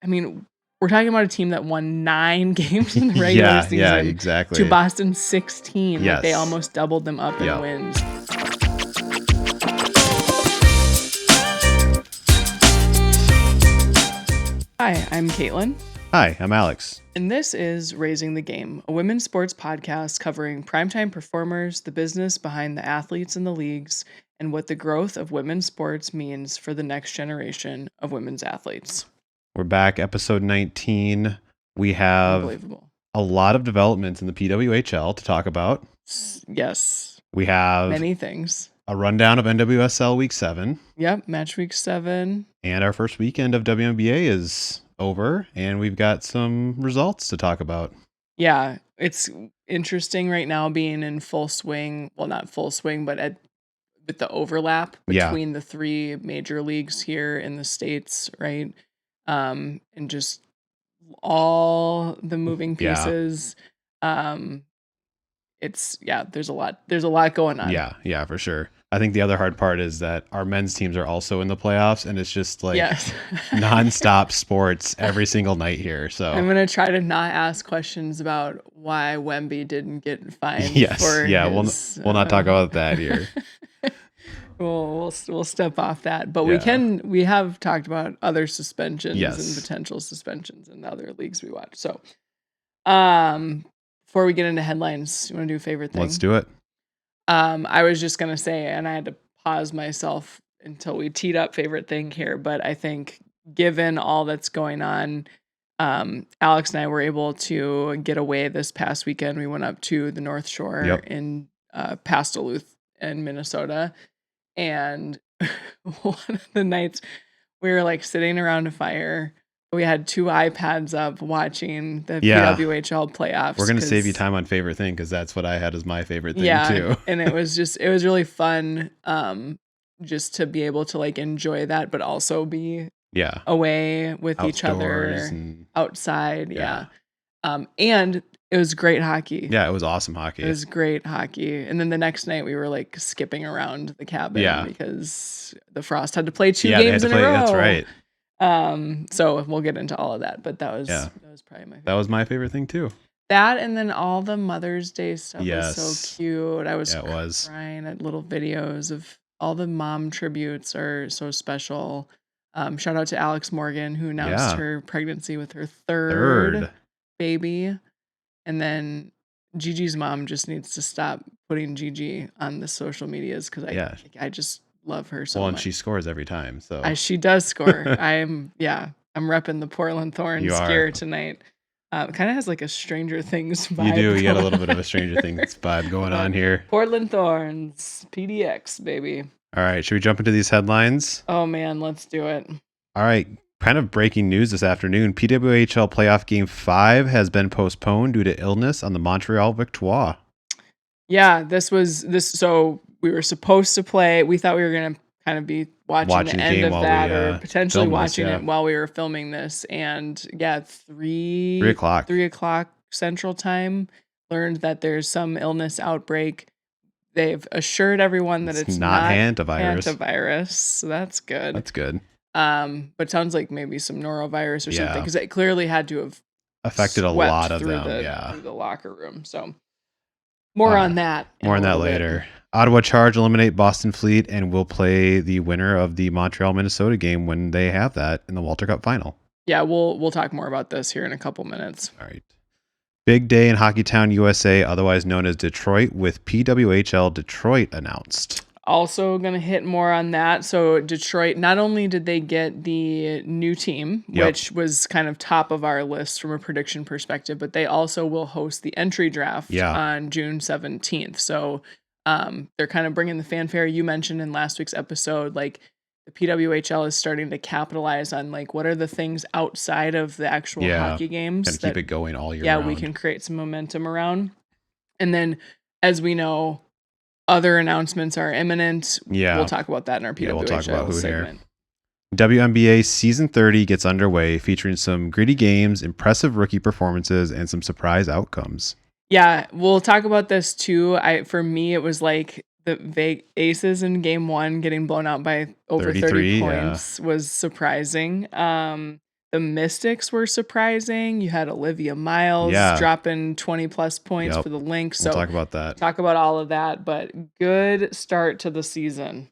I mean, we're talking about a team that won 9 games in the regular season. Yeah, exactly. To Boston's 16. Yes. Like, they almost doubled them up in wins. Hi, I'm Caitlin. Hi, I'm Alex. And this is Raising the Game, a women's sports podcast covering primetime performers, the business behind the athletes and the leagues, and what the growth of women's sports means for the next generation of women's athletes. We're back, episode 19. We have a lot of developments in the PWHL to talk about. Yes. We have many things. A rundown of NWSL Week 7. Yep, match Week 7. And our first weekend of WNBA is over, and we've got some results to talk about. Yeah, it's interesting right now being in full swing. Well, not full swing, but with the overlap between the 3 major leagues here in the States, right? And just all the moving pieces. There's a lot going on. Yeah, for sure. I think the other hard part is that our men's teams are also in the playoffs, and it's just like nonstop sports every single night here. So I'm gonna try to not ask questions about why Wemby didn't get fined. We'll not talk about that here. We'll step off that, but we have talked about other suspensions and potential suspensions in the other leagues we watch. So, before we get into headlines, you want to do a favorite thing? Let's do it. I was just going to say, and I had to pause myself until we teed up favorite thing here, but I think given all that's going on, Alex and I were able to get away this past weekend. We went up to the North Shore in past Duluth in Minnesota. And one of the nights we were like sitting around a fire. We had 2 iPads up watching the PWHL playoffs. We're going to save you time on favorite thing because that's what I had as my favorite thing too. And it was really fun just to be able to like enjoy that, but also be away with each other and outside. And it was great hockey. Yeah, it was awesome hockey. It was great hockey. And then the next night we were like skipping around the cabin because the Frost had to play 2 games in a row. That's right. So we'll get into all of that, but that was probably my favorite. That was my favorite thing too. That, and then all the Mother's Day stuff was so cute. I was crying at little videos of all the mom tributes are so special. Shout out to Alex Morgan, who announced her pregnancy with her third baby. And then Gigi's mom just needs to stop putting Gigi on the social medias because I just love her so much. And she scores every time. So she does score. I'm repping the Portland Thorns gear tonight. It kind of has like a Stranger Things vibe. You do. You got a little bit of a Stranger Things vibe going on here. Portland Thorns, PDX, baby. All right. Should we jump into these headlines? Oh, man. Let's do it. All right. Kind of breaking news this afternoon. PWHL playoff game 5 has been postponed due to illness on the Montreal Victoire. Yeah, so we were supposed to play. We thought we were going to kind of be watching the end of that or potentially watching it while we were filming this. And 3 o'clock Central Time, learned that there's some illness outbreak. They've assured everyone that it's not hantavirus. So that's good. But it sounds like maybe some norovirus or something because it clearly had to have affected a lot of them. Through the locker room. So more on that. More on that later. Ottawa Charge eliminate Boston Fleet and will play the winner of the Montreal-Minnesota game when they have that in the Walter Cup final. Yeah, we'll talk more about this here in a couple minutes. All right. Big day in Hockeytown, USA, otherwise known as Detroit, with PWHL Detroit announced. Also going to hit more on that. So Detroit, not only did they get the new team, which was kind of top of our list from a prediction perspective, but they also will host the entry draft on June 17th. So they're kind of bringing the fanfare you mentioned in last week's episode. Like the PWHL is starting to capitalize on like what are the things outside of the actual hockey games and keep it going all year round. We can create some momentum around. And then, as we know, other announcements are imminent. We'll talk about that in our PWHL segment. WNBA Season 30 gets underway, featuring some gritty games, impressive rookie performances, and some surprise outcomes. Yeah, we'll talk about this too. For me, it was like the Aces in Game 1 getting blown out by over 30 points was surprising. The Mystics were surprising. You had Olivia Miles dropping 20+ points for the Lynx. So we'll talk about that. Talk about all of that, but good start to the season.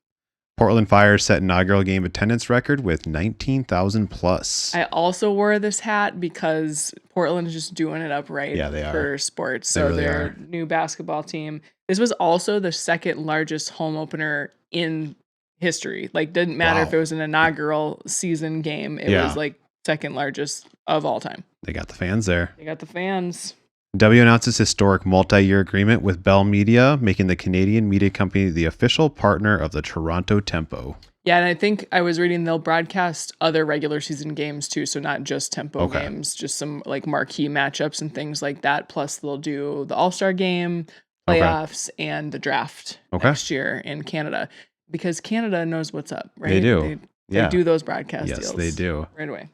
Portland Fire set inaugural game attendance record with 19,000 plus. I also wore this hat because Portland is just doing it up right for sports. So their new basketball team. This was also the second largest home opener in history. Like, didn't matter if it was an inaugural season game. It was like second largest of all time. They got the fans there. They got the fans. W announces historic multi-year agreement with Bell Media, making the Canadian media company the official partner of the Toronto Tempo. Yeah, and I think I was reading they'll broadcast other regular season games too, so not just Tempo games, just some like marquee matchups and things like that. Plus, they'll do the All-Star game, playoffs, and the draft next year in Canada, because Canada knows what's up, right? They do. They do those broadcast deals. Yes, they do. Right away.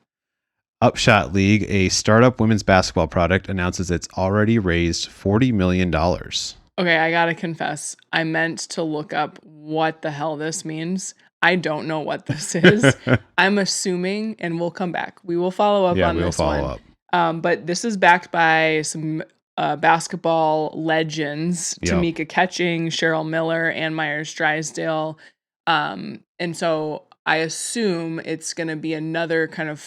Upshot League, a startup women's basketball product, announces it's already raised $40 million. Okay, I gotta confess, I meant to look up what the hell this means. I don't know what this is. I'm assuming, and we'll come back. We will follow up on this one. But this is backed by some basketball legends, Tamika Catching, Cheryl Miller, Ann Myers Drysdale. And so I assume it's going to be another kind of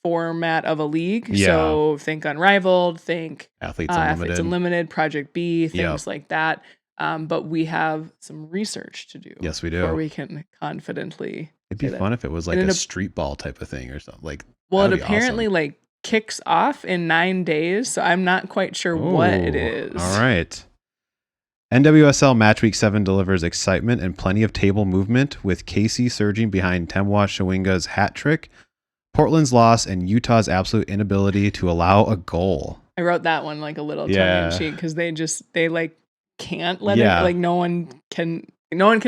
format of a league. Yeah. So think Unrivaled, think Athletes Unlimited, Project B, things like that. But we have some research to do. Yes, we do. Before we can confidently. It'd be fun if it was like a street ball type of thing or something. Like, well, it apparently like kicks off in 9 days, so I'm not quite sure what it is. All right. NWSL Match Week 7 delivers excitement and plenty of table movement, with Casey surging behind Temwa Shawinga's hat trick, Portland's loss, and Utah's absolute inability to allow a goal. I wrote that one like a little tongue-in-cheek because they like can't let it, like no one can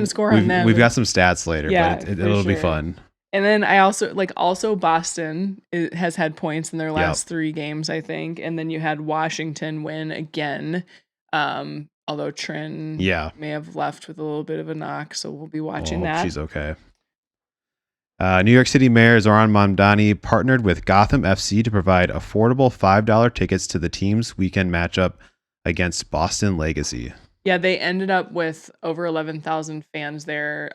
score on them. We've got some stats later, but it'll be fun. And then I also Boston has had points in their last 3 games, I think. And then you had Washington win again. Although Trin may have left with a little bit of a knock, so we'll be watching that. She's okay. New York City Mayor Zoran Mamdani partnered with Gotham FC to provide affordable $5 tickets to the team's weekend matchup against Boston Legacy. Yeah, they ended up with over 11,000 fans there.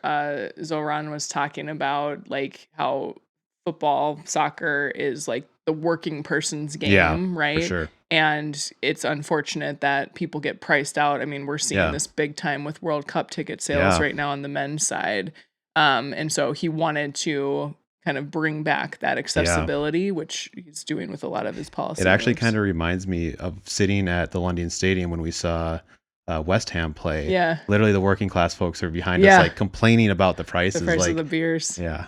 Zoran was talking about like how football, soccer is like the working person's game, right? For sure. And it's unfortunate that people get priced out. I mean, we're seeing this big time with World Cup ticket sales right now on the men's side. And so he wanted to kind of bring back that accessibility, which he's doing with a lot of his policies. It actually kind of reminds me of sitting at the London Stadium when we saw West Ham play. Yeah. Literally the working class folks are behind us like complaining about the prices. The price like, of the beers. Yeah.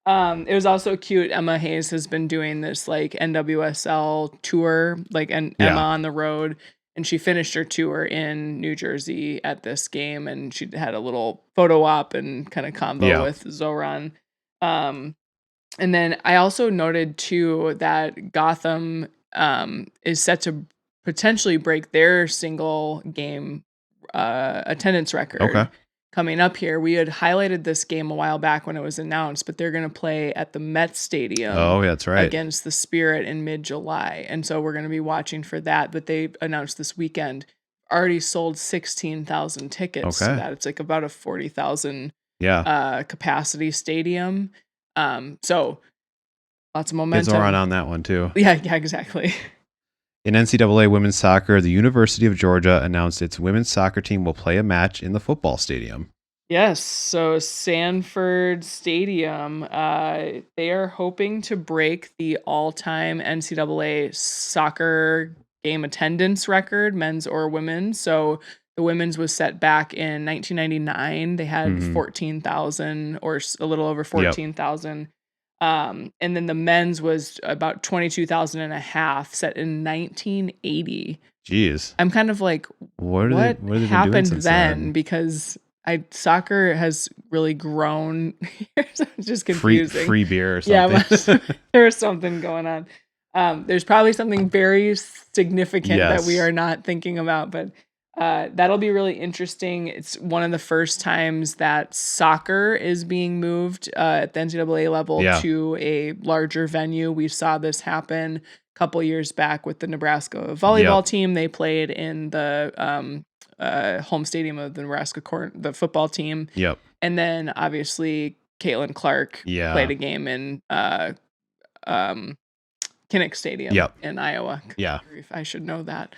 It was also cute. Emma Hayes has been doing this like NWSL tour, like Emma on the road. And she finished her tour in New Jersey at this game, and she had a little photo op and kind of combo with Zoran. And then I also noted too that Gotham is set to potentially break their single game attendance record coming up here. We had highlighted this game a while back when it was announced, but they're going to play at the Met Stadium. Oh, that's right. Against the Spirit in mid-July. And so we're going to be watching for that. But they announced this weekend already sold 16,000 tickets to that. It's like about a 40,000 capacity stadium. So lots of momentum. It's on that one too. Yeah, exactly. In NCAA women's soccer, the University of Georgia announced its women's soccer team will play a match in the football stadium. Yes, so Sanford Stadium, they are hoping to break the all-time NCAA soccer game attendance record, men's or women's. So the women's was set back in 1999. They had 14,000 or a little over 14,000. And then the men's was about 22,000 and a half, set in 1980. Jeez. I'm kind of like, what happened then? Because soccer has really grown. It's just confusing. Free beer or something. Yeah, there's something going on. There's probably something very significant that we are not thinking about, but That'll be really interesting. It's one of the first times that soccer is being moved at the NCAA level Yeah. to a larger venue. We saw this happen a couple years back with the Nebraska volleyball team. They played in the home stadium of the the football team. Yep. And then obviously Caitlin Clark played a game in Kinnick Stadium in Iowa. Yeah. I should know that.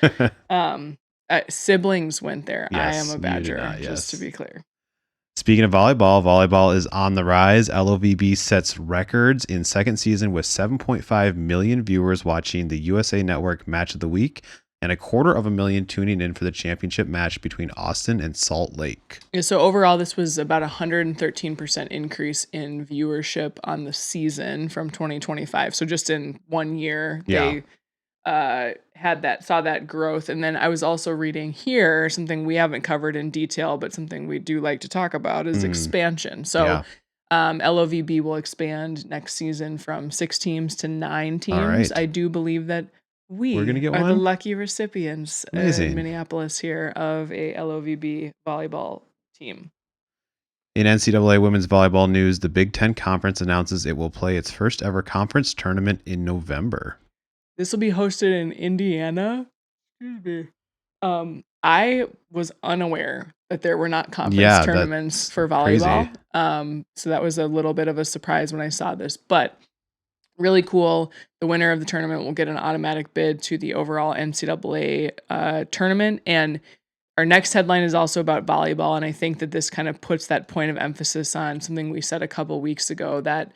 Siblings went there. Yes, I am a Badger, not, just to be clear. Speaking of volleyball is on the rise. LOVB sets records in second season with 7.5 million viewers watching the USA Network Match of the Week and 250,000 tuning in for the championship match between Austin and Salt Lake. Yeah, so overall, this was about 113% increase in viewership on the season from 2025. So just in 1 year, they saw that growth. And then I was also reading here something we haven't covered in detail, but something we do like to talk about is expansion. So LOVB will expand next season from 6 teams to 9 teams. Right. I do believe that we're gonna get the lucky recipients in Minneapolis here of a LOVB volleyball team. In NCAA women's volleyball news, the Big Ten Conference announces it will play its first ever conference tournament in November. This will be hosted in Indiana. Excuse me. I was unaware that there were not conference tournaments for volleyball. So that was a little bit of a surprise when I saw this, but really cool. The winner of the tournament will get an automatic bid to the overall NCAA tournament. And our next headline is also about volleyball. And I think that this kind of puts that point of emphasis on something we said a couple weeks ago, that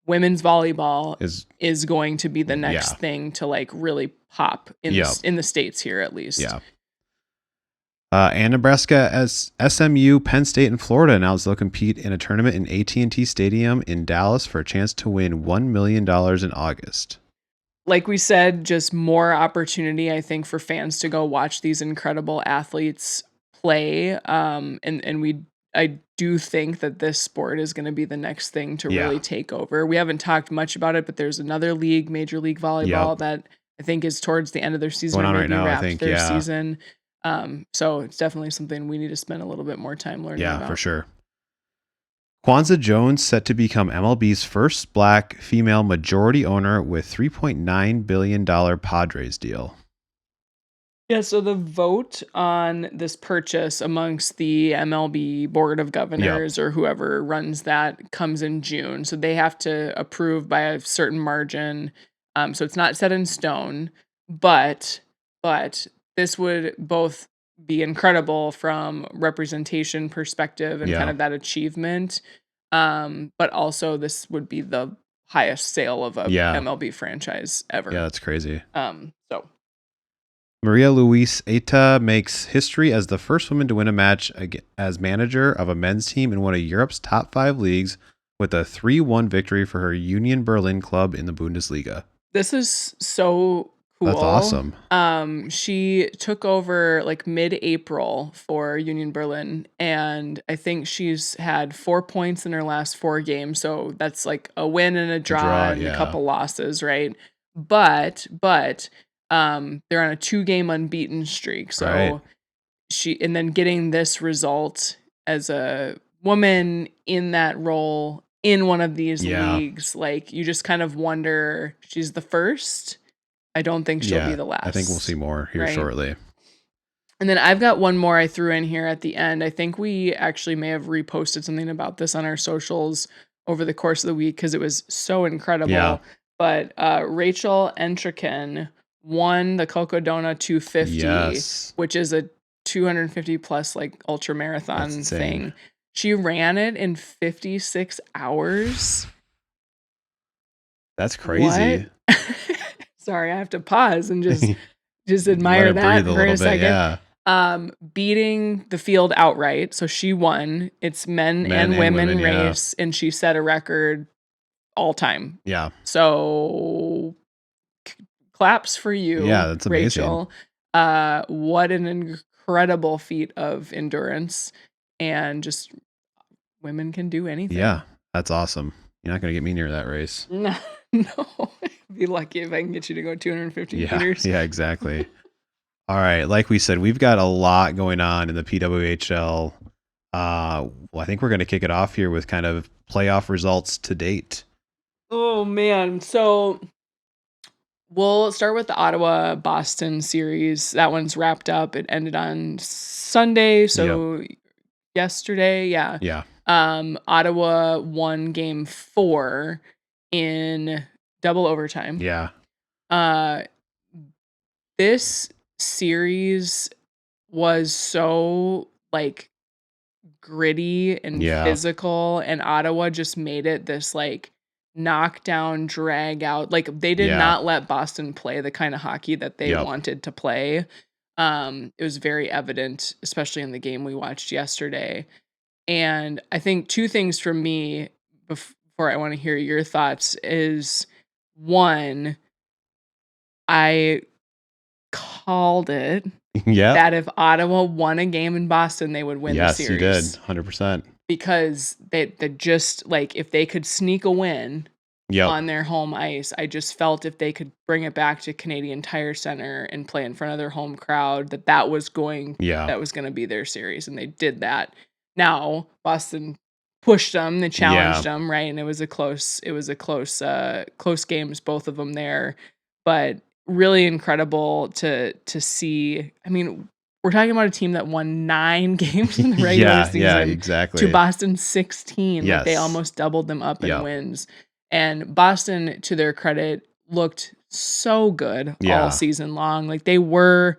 women's volleyball is going to be the next thing to like really pop in the States here, at least. Yeah. And Nebraska, as SMU, Penn State, and Florida announced they'll compete in a tournament in AT&T Stadium in Dallas for a chance to win $1 million in August. Like we said, just more opportunity, I think, for fans to go watch these incredible athletes play. I do think that this sport is going to be the next thing to really take over. We haven't talked much about it, but there's another league, Major League Volleyball, that I think is towards the end of their season. Going on right now, wrapped I think, their season. So it's definitely something we need to spend a little bit more time learning about. Yeah, for sure. Kwanzaa Jones set to become MLB's first black female majority owner with $3.9 billion Padres deal. Yeah, so the vote on this purchase amongst the MLB Board of Governors or whoever runs that comes in June. So they have to approve by a certain margin. So it's not set in stone, but this would both be incredible from representation perspective and kind of that achievement. But also this would be the highest sale of a MLB franchise ever. Yeah, that's crazy. So Maria Luis Eita makes history as the first woman to win a match as manager of a men's team in one of Europe's top 5 leagues with a 3-1 victory for her Union Berlin club in the Bundesliga. This is so cool. That's awesome. She took over like mid-April for Union Berlin, and I think she's had 4 points in her last 4 games. So that's like a win and a draw and a couple losses, right? But they're on a 2-game unbeaten streak. So and then getting this result as a woman in that role in one of these leagues, like you just kind of wonder, she's the first. I don't think she'll be the last. I think we'll see more here shortly. And then I've got one more I threw in here at the end. I think we actually may have reposted something about this on our socials over the course of the week because it was so incredible. Yeah. But Rachel Entrekin won the Cocodona 250, which is a 250 plus like ultra marathon thing. She ran it in 56 hours. That's crazy. Sorry, I have to pause and just admire that for a second. Beating the field outright. So she won. It's men and women race, and she set a record all time. Yeah. So claps for you. Yeah, that's amazing. Rachel. What an incredible feat of endurance, and just women can do anything. Yeah, that's awesome. You're not going to get me near that race. No. Be lucky if I can get you to go 250 meters. Yeah, exactly. All right, like we said, we've got a lot going on in the PWHL. Well, I think we're going to kick it off here with kind of playoff results to date. Oh man. So we'll start with the Ottawa Boston series. That one's wrapped up. It ended on Sunday, Yep. so yesterday, yeah. Yeah. Ottawa won game 4 in double overtime. Yeah. Uh this series was so like gritty and Yeah. physical, and Ottawa just made it this like knockdown drag out. Like they did Yeah. not let Boston play the kind of hockey that they Yep. wanted to play. It was very evident, especially in the game we watched yesterday. And I think two things from me before I want to hear your thoughts is one, I called it Yeah. that if Ottawa won a game in Boston, they would win the Yes, series. you did. 100%. Because they just like if they could sneak a win Yep. on their home ice, I just felt if they could bring it back to Canadian Tire Center and play in front of their home crowd, that was going Yeah. that was going to be their series, and they did that. Now Boston pushed them, they challenged them, right? And it was a close games, both of them there, but really incredible to see. I mean, we're talking about a team that won 9 games in the regular season. Yeah, exactly. To Boston 16. Yes. Like they almost doubled them up in Yep. wins. And Boston, to their credit, looked so good all season long. Like they were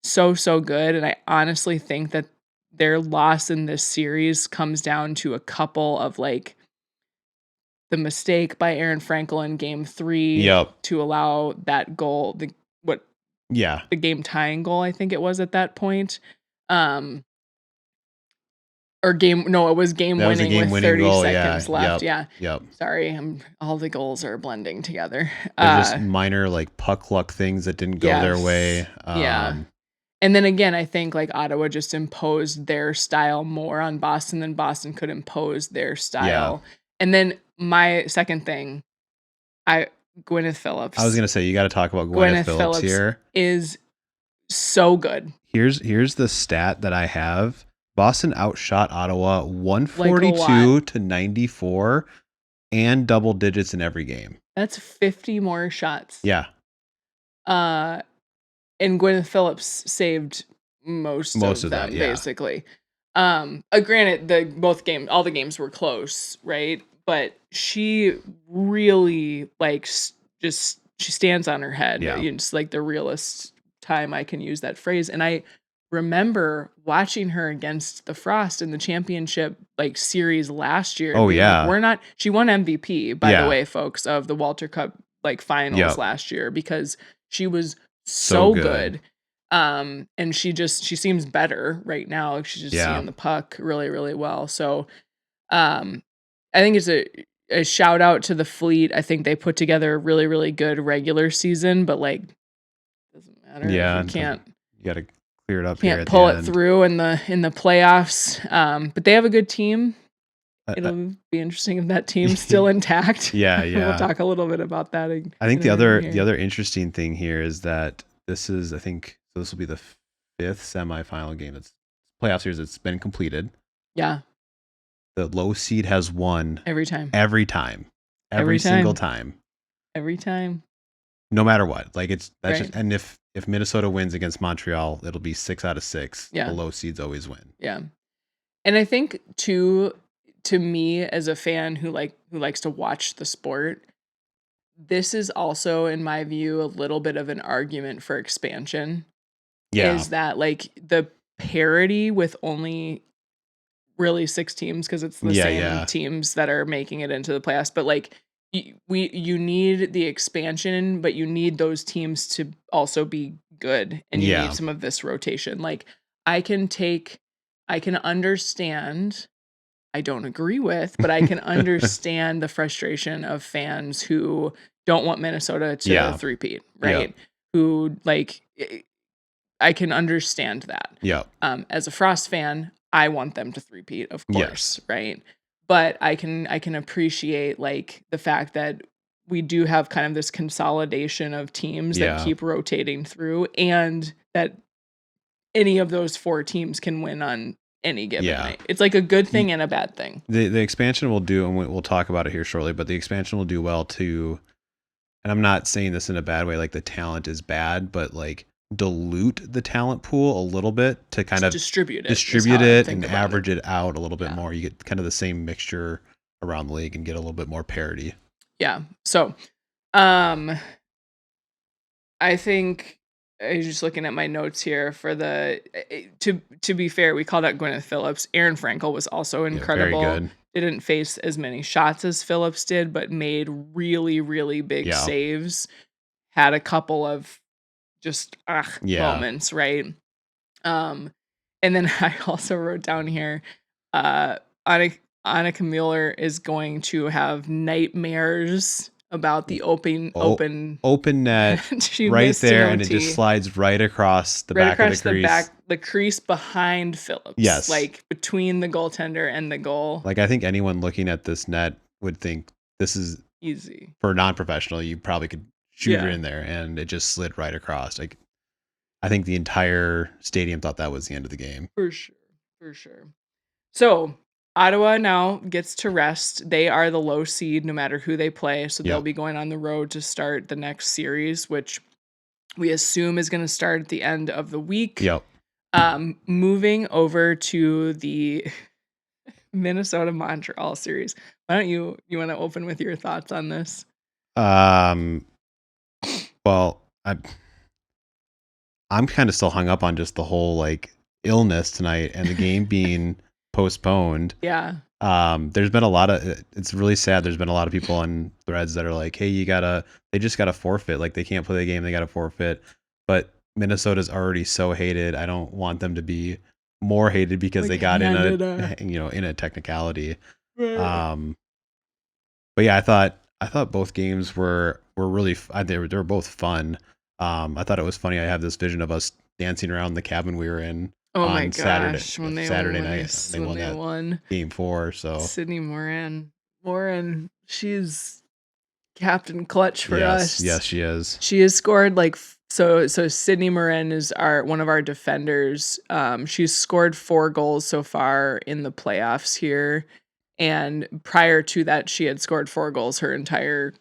so good. And I honestly think that their loss in this series comes down to a couple of like the mistake by Aaron Frankel in game 3 Yep. to allow that goal, Yeah. the game tying goal, I think it was at that point. Or it was game winning with 30 goal. seconds left. Yep. Yeah. Yep. Sorry, all the goals are blending together. They're just minor like puck luck things that didn't go their way. Yeah. And then again, I think like Ottawa just imposed their style more on Boston than Boston could impose their style. Yeah. And then my second thing, Gwyneth Phillips. I was gonna say you got to talk about Gwyneth Phillips here. Is so good. Here's the stat that I have. Boston outshot Ottawa 142 to 94 and double digits in every game. That's 50 more shots. Yeah. And Gwyneth Phillips saved most of them, that, yeah. basically. Granted, all the games were close, right? But she really she stands on her head. Yeah. It's like the realest time I can use that phrase. And I remember watching her against the Frost in the championship series last year. Oh yeah. She won MVP, by the way, folks, of the Walter Cup finals last year, because she was so good. And she seems better right now. Like she's just seeing the puck really, really well. So I think it's a shout out to the Fleet. I think they put together a really, really good regular season, but doesn't matter. Yeah. If you can't. You got to clear it up. Can't pull it through in the playoffs. But they have a good team. It'll be interesting if that team's still intact. Yeah. We'll talk a little bit about that. I think the other interesting thing here is that this will be the 5th semifinal game. It's playoff series that's been completed. Yeah. The low seed has won every time. Every single time. Every time. No matter what. And if Minnesota wins against Montreal, it'll be 6 out of 6. Yeah. The low seeds always win. Yeah. And I think to me as a fan who likes to watch the sport, this is also, in my view, a little bit of an argument for expansion. Yeah. Is that the parity with only really 6 teams, because it's the same teams that are making it into the playoffs, but you need the expansion, but you need those teams to also be good, and you need some of this rotation. I can understand, I don't agree with, but I can understand the frustration of fans who don't want Minnesota to three-peat, right? Who I can understand that. Yeah. As a Frost fan, I want them to three-peat, of course, right? But I can appreciate the fact that we do have kind of this consolidation of teams that keep rotating through, and that any of those 4 teams can win on any given Yeah. night. It's like a good thing and a bad thing. The expansion will do, and we'll talk about it here shortly, but the expansion will do well to, and I'm not saying this in a bad way, like the talent is bad, but like dilute the talent pool a little bit to kind of distribute it and average it out a little bit more. You get kind of the same mixture around the league and get a little bit more parity. Yeah. So, I think I was just looking at my notes here for the to be fair, we called out Gwyneth Phillips. Erin Frankel was also incredible. Very good. Didn't face as many shots as Phillips did, but made really, really big saves. Had a couple of just moments, right? And then I also wrote down here, Annika Mueller is going to have nightmares about the open net right there, and it just slides right across the back of the crease. The crease behind Phillips. Yes. Like between the goaltender and the goal. Like I think anyone looking at this net would think this is easy. For a non-professional, you probably could shoot it in there, and it just slid right across. Like I think the entire stadium thought that was the end of the game. For sure. So Ottawa now gets to rest. They are the low seed no matter who they play. So they'll be going on the road to start the next series, which we assume is going to start at the end of the week. Yep. Moving over to the Minnesota-Montreal series. Why don't you want to open with your thoughts on this? Well, I'm kind of still hung up on just the whole like illness tonight and the game being postponed. Yeah. There's been a lot of, it's really sad. There's been a lot of people on threads that are like, hey, they just gotta forfeit. Like they can't play the game. They gotta forfeit. But Minnesota's already so hated. I don't want them to be more hated because like they got in a technicality. Right. But yeah, I thought both games were really, they were both fun. I thought it was funny. I have this vision of us dancing around the cabin we were in. Oh my gosh! Saturday night, they won game 4. So Sydney Moran, she's Captain Clutch for us. Yes, she is. She has scored like so. Sydney Moran is one of our defenders. She's scored 4 goals so far in the playoffs here, and prior to that, she had scored 4 goals her entire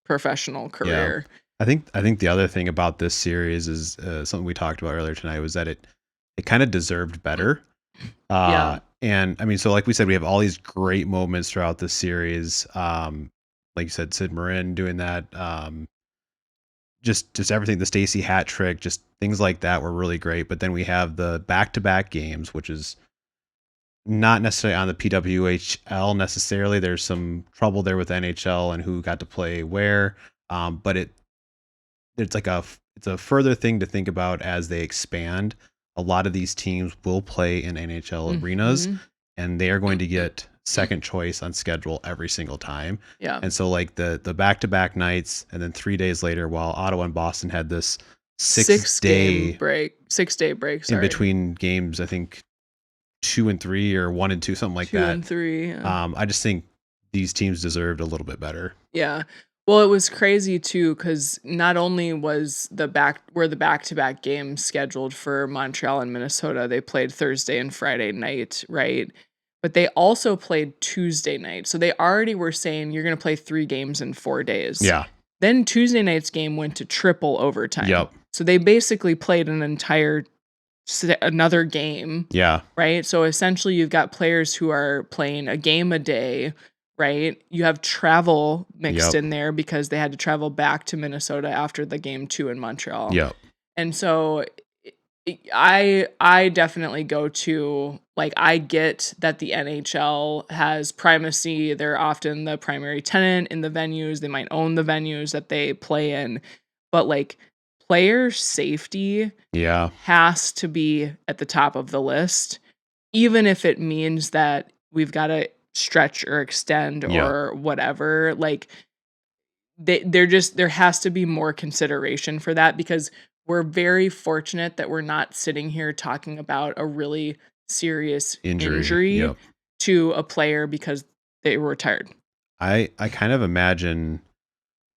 professional career. Yeah. I think the other thing about this series is something we talked about earlier tonight was that it kind of deserved better. And I mean, so like we said, we have all these great moments throughout the series. Like you said, Sid Marin doing that. Just everything, the Stacey hat trick, just things like that were really great. But then we have the back-to-back games, which is not necessarily on the PWHL necessarily. There's some trouble there with NHL and who got to play where. But it's a further thing to think about as they expand. A lot of these teams will play in NHL arenas, and they are going to get second choice on schedule every single time. Yeah. And so like the back-to-back nights, and then 3 days later, while Ottawa and Boston had this 6-day break, in between games, I think 2 and 3 or 1 and 2, something like 2 that. 2 and 3. Yeah. I just think these teams deserved a little bit better. Yeah. Well, it was crazy too, because not only were the back-to-back games scheduled for Montreal and Minnesota, they played Thursday and Friday night, right? But they also played Tuesday night. So they already were saying you're going to play 3 games in 4 days. Yeah. Then Tuesday night's game went to triple overtime. Yep. So they basically played another game. Yeah. Right? So essentially you've got players who are playing a game a day. Right? You have travel mixed in there because they had to travel back to Minnesota after the game 2 in Montreal. Yep. And so I definitely go to, like, I get that the NHL has primacy. They're often the primary tenant in the venues. They might own the venues that they play in. But like player safety has to be at the top of the list, even if it means that we've got to stretch or extend or whatever. Like there has to be more consideration for that, because we're very fortunate that we're not sitting here talking about a really serious injury to a player because they were retired. I kind of imagine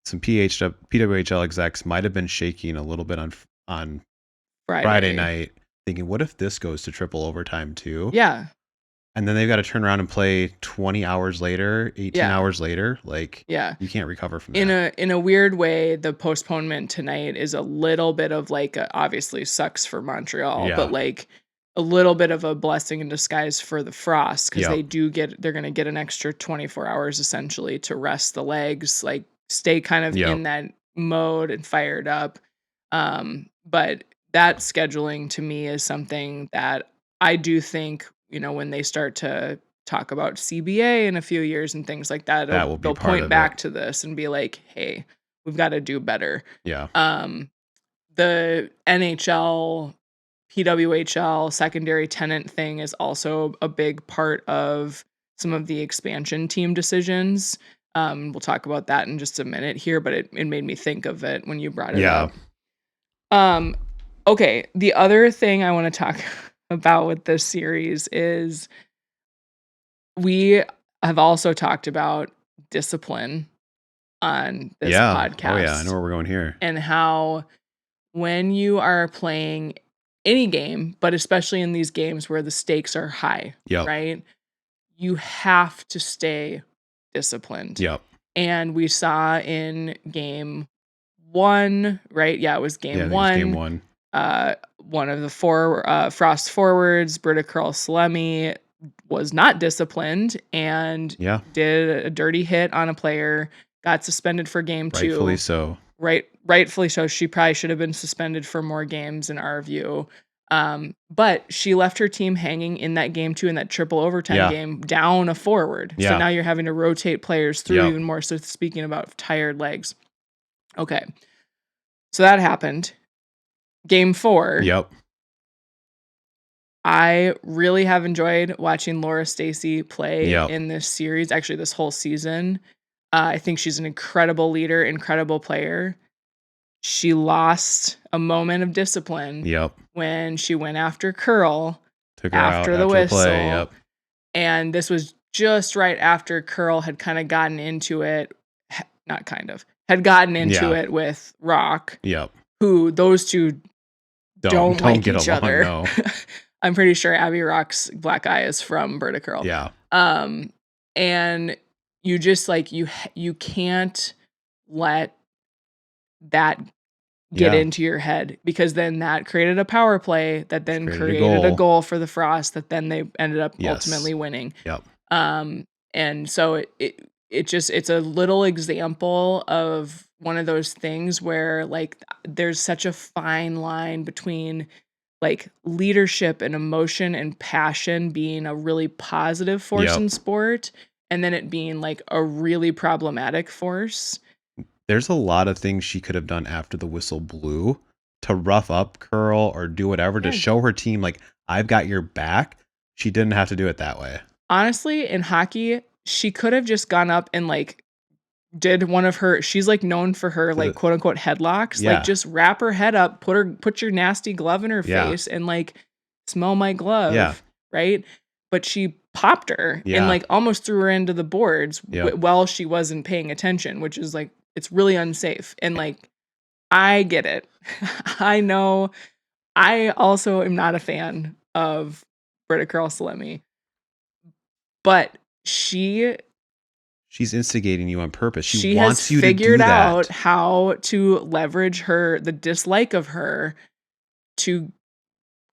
some PWHL execs might have been shaking a little bit on Friday night thinking, what if this goes to triple overtime too? Yeah. And then they've got to turn around and play 20 hours later, 18 Yeah. hours later. Like, Yeah. you can't recover from that. In a weird way, the postponement tonight is a little bit of like obviously sucks for Montreal, but Yeah. like a little bit of a blessing in disguise for the Frost because Yep. they're going to get an extra 24 hours essentially to rest the legs, like stay kind of Yep. in that mode and fired up. But that scheduling to me is something that I do think, when they start to talk about CBA in a few years and things like that, That will be they'll part point of back it. to this and be like, "Hey, we've got to do better." Yeah. The NHL, PWHL secondary tenant thing is also a big part of some of the expansion team decisions. We'll talk about that in just a minute here, but it made me think of it when you brought it Yeah. up. Okay, the other thing I want to talk about with this series is we have also talked about discipline on this Yeah. podcast. Oh, yeah. I know where we're going here. And how when you are playing any game, but especially in these games where the stakes are high, Yep. right? You have to stay disciplined. Yep. And we saw in game 1, right? Yeah, it was game Yeah, I think 1. it's game 1. One of the four Frost forwards, Britta Curl-Salemi, was not disciplined and Yeah. did a dirty hit on a player, got suspended for game 2. Rightfully so. Rightfully so. She probably should have been suspended for more games in our view. But she left her team hanging in that game 2, in that triple overtime game, down a forward. Yeah. So now you're having to rotate players through Yep. even more. So speaking about tired legs. Okay. So that happened. Game 4. Yep. I really have enjoyed watching Laura Stacey play Yep. in this series, actually this whole season. I think she's an incredible leader, incredible player. She lost a moment of discipline Yep. when she went after Curl Took her after out the after whistle. the play. Yep. And this was just right after Curl had kind of gotten into it. Had gotten into it with Rock. Yep. Who those two don't like get each along, other. No. I'm pretty sure Abby Rock's black eye is from Britta Curl. Yeah. And you just like you can't let that get into your head, because then that created a power play that then created a goal for the Frost that then they ended up ultimately winning. Yep. And so it's a little example of one of those things where like there's such a fine line between like leadership and emotion and passion being a really positive force in sport, and then it being like a really problematic force. There's a lot of things she could have done after the whistle blew to rough up Curl or do whatever to show her team, like, I've got your back. She didn't have to do it that way. Honestly, in hockey, she could have just gone up and like did one of her, she's like known for her like quote unquote headlocks. Like just wrap her head up, put your nasty glove in her face and like smell my glove. Right. But she popped her and like almost threw her into the boards while she wasn't paying attention, which is like, it's really unsafe. And like, I get it. I know. I also am not a fan of Britta Curl-Salemi, but she's instigating you on purpose. She wants has you figured to do out that. how to leverage the dislike of her to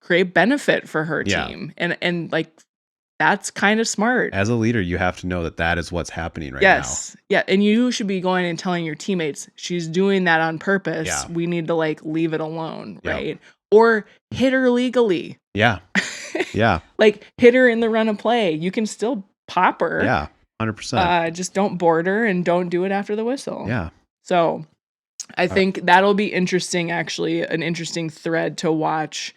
create benefit for her team. And like, that's kind of smart. As a leader, you have to know that is what's happening right now. Yeah. And you should be going and telling your teammates, she's doing that on purpose. Yeah. We need to like leave it alone. Right. Or hit her legally. Yeah. Yeah. Like hit her in the run of play. You can still pop her. Yeah. 100%. Just don't board her and don't do it after the whistle. Yeah. So I think that'll be interesting, actually, an interesting thread to watch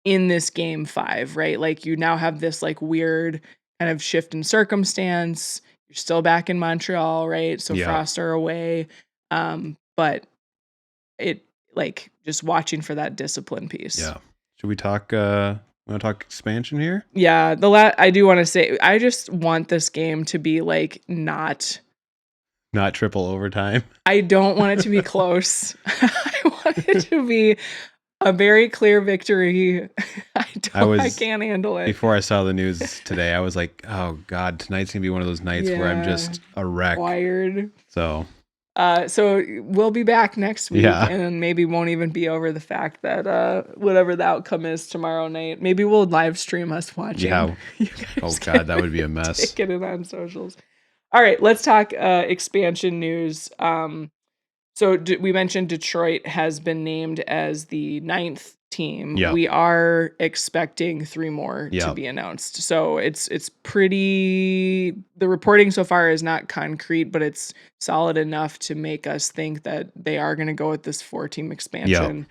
in this game 5, right? Like you now have this like weird kind of shift in circumstance. You're still back in Montreal, right? So Frost are away. But it like just watching for that discipline piece. Yeah. Should we talk want to talk expansion here? Yeah, I do want to say I just want this game to be like not triple overtime. I don't want it to be close. I want it to be A very clear victory. I was can't handle it. Before I saw the news today, I was like, oh God, tonight's going to be one of those nights where I'm just a wreck. Wired. So we'll be back next week, Yeah. and maybe won't even be over the fact that whatever the outcome is tomorrow night, maybe we'll live stream us watching. Yeah. You guys Oh God, that would be a mess. Taking it on socials. All right, let's talk expansion news. So we mentioned Detroit has been named as the 9th team. Yep. We are expecting 3 more to Yep. be announced. So it's pretty. The reporting so far is not concrete, but it's solid enough to make us think that they are going to go with this 4-team expansion.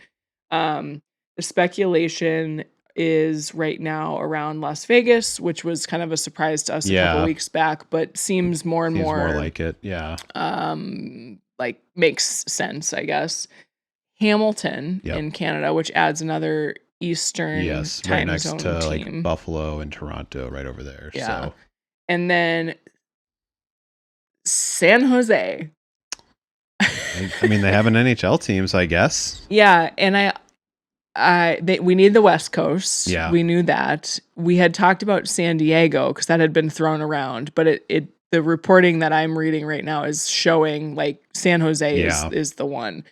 The speculation is right now around Las Vegas, which was kind of a surprise to us a couple weeks back, but seems more and more like it. Yeah. Like makes sense, I guess. Hamilton in Canada, which adds another Eastern time right next zone to team. like Buffalo and Toronto, right over there. Yeah. So. And then San Jose. I mean, they have an NHL team, so I guess. Yeah, and we need the West Coast. Yeah. We knew that. We had talked about San Diego because that had been thrown around, but the reporting that I'm reading right now is showing like San Jose is the one.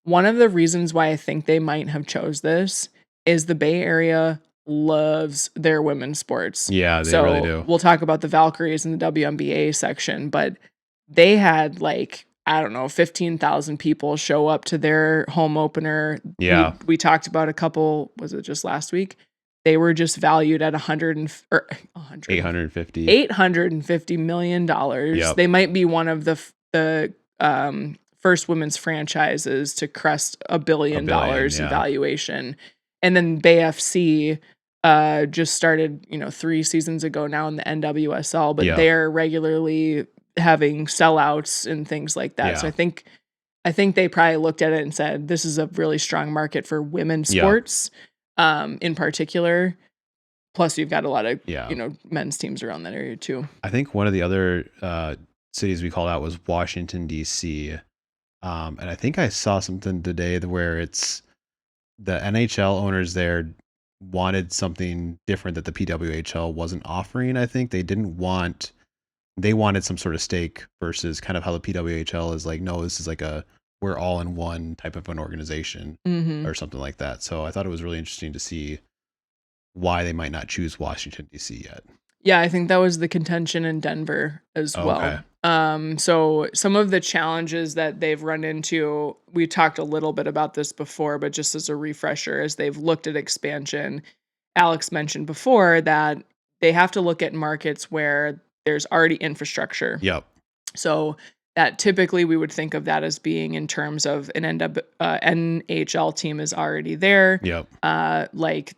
One of the reasons why I think they might have chose this is the Bay Area loves their women's sports. Yeah, they really do. We'll talk about the Valkyries in the WNBA section, but they had like, I don't know, 15,000 people show up to their home opener. Yeah. We talked about a couple, was it just last week? They were just valued at $850 million. Yep. They might be one of the first women's franchises to crest $1 billion in valuation. And then Bay FC just started, 3 seasons ago now in the NWSL, but they're regularly having sellouts and things like that. So I think they probably looked at it and said, this is a really strong market for women's sports. In particular, plus you've got a lot of men's teams around that area too. I think one of the other cities we called out was Washington D.C. And I think I saw something today where it's the NHL owners there wanted something different that the PWHL wasn't offering. I think they wanted some sort of stake versus kind of how the PWHL is like, no, this is like we're all in one type of an organization or something like that. So I thought it was really interesting to see why they might not choose Washington, D.C. yet. Yeah, I think that was the contention in Denver as well. So some of the challenges that they've run into, we talked a little bit about this before, but just as a refresher, as they've looked at expansion, Alex mentioned before that they have to look at markets where there's already infrastructure. Yep. So that typically we would think of that as being in terms of an NHL team is already there. Yep. Like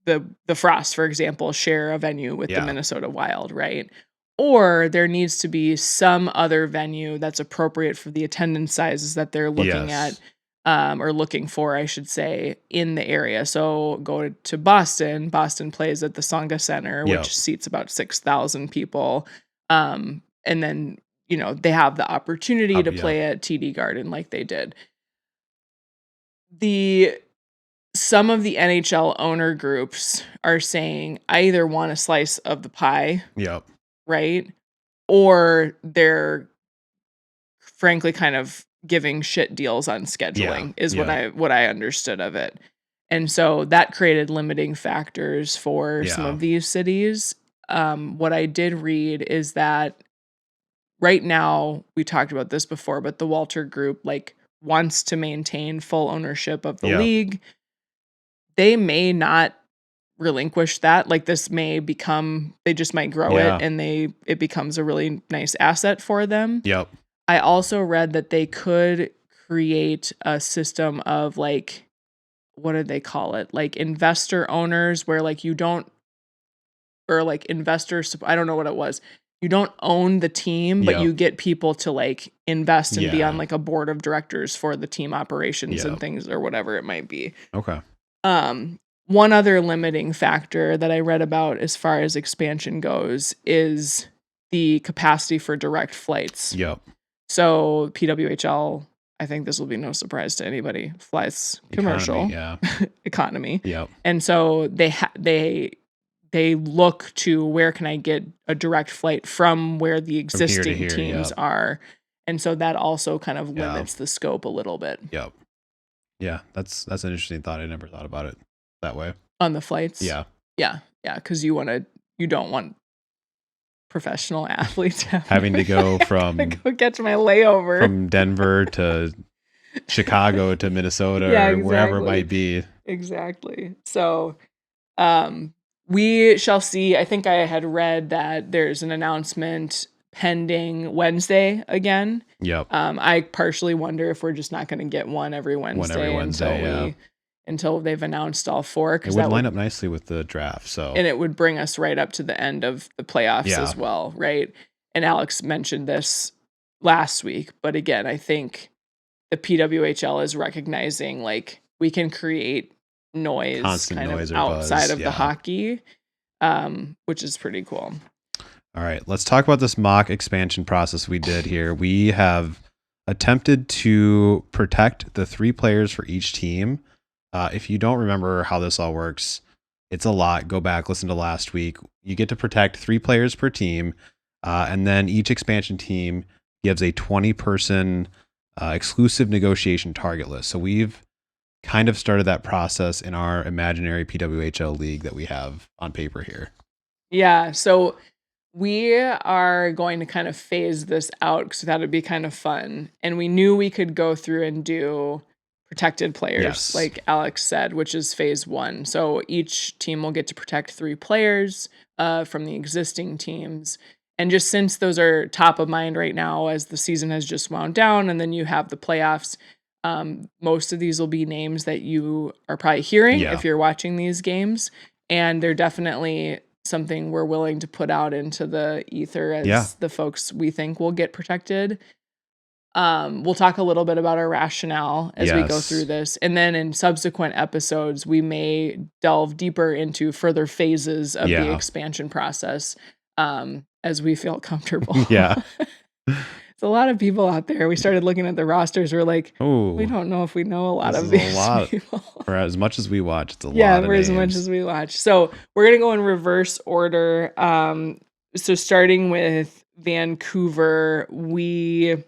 the Frost, for example, share a venue with the Minnesota Wild, right? Or there needs to be some other venue that's appropriate for the attendance sizes that they're looking at, or looking for, I should say, in the area. So go to Boston. Boston plays at the Songa Center, which seats about 6,000 people. And then, they have the opportunity to play at TD Garden like they did. Some of the NHL owner groups are saying I either want a slice of the pie, right? Or they're frankly kind of giving shit deals on scheduling is what I understood of it. And so that created limiting factors for some of these cities. What I did read is that right now, we talked about this before, but the Walter Group wants to maintain full ownership of the league. They may not relinquish that. This may become, they just might grow it and it becomes a really nice asset for them. Yep. I also read that they could create a system of what did they call it? Investor owners where you don't, or investors, I don't know what it was. You don't own the team, but you get people to invest and be on a board of directors for the team operations and things or whatever it might be. Okay. One other limiting factor that I read about as far as expansion goes is the capacity for direct flights. Yep. So PWHL I think this will be no surprise to anybody, flights commercial economy. Yep. And so they look to where can I get a direct flight from where the existing teams are. And so that also kind of limits the scope a little bit. Yep. Yeah, that's an interesting thought. I never thought about it that way. On the flights? Yeah. Yeah. Yeah. Because you don't want professional athletes having to go from go catch my layover from Denver to Chicago to Minnesota or wherever it might be. Exactly. So we shall see. I think I had read that there's an announcement pending Wednesday again. Yep. I partially wonder if we're just not going to get one every Wednesday, until they've announced all 4. It would line up nicely with the draft. And it would bring us right up to the end of the playoffs as well, right? And Alex mentioned this last week, but again, I think the PWHL is recognizing like we can create constant noise outside of the hockey, which is pretty cool. All right, let's talk about this mock expansion process we did here. We have attempted to protect the 3 players for each team. If you don't remember how this all works, it's a lot. Go back, listen to last week. You get to protect 3 players per team, and then each expansion team gives a 20-person exclusive negotiation target list. So we've kind of started that process in our imaginary PWHL league that we have on paper here. Yeah, so we are going to kind of phase this out because that would be kind of fun. And we knew we could go through and do protected players, like Alex said, which is phase 1. So each team will get to protect 3 players from the existing teams. And just since those are top of mind right now, as the season has just wound down, and then you have the playoffs, most of these will be names that you are probably hearing if you're watching these games. And they're definitely something we're willing to put out into the ether as the folks we think will get protected. We'll talk a little bit about our rationale as we go through this. And then in subsequent episodes, we may delve deeper into further phases of the expansion process as we feel comfortable. Yeah. It's a lot of people out there. We started looking at the rosters. We're like, we don't know if we know a lot of these people. For as much as we watch, it's a lot of Yeah, for as much as we watch. So we're going to go in reverse order. So starting with Vancouver, we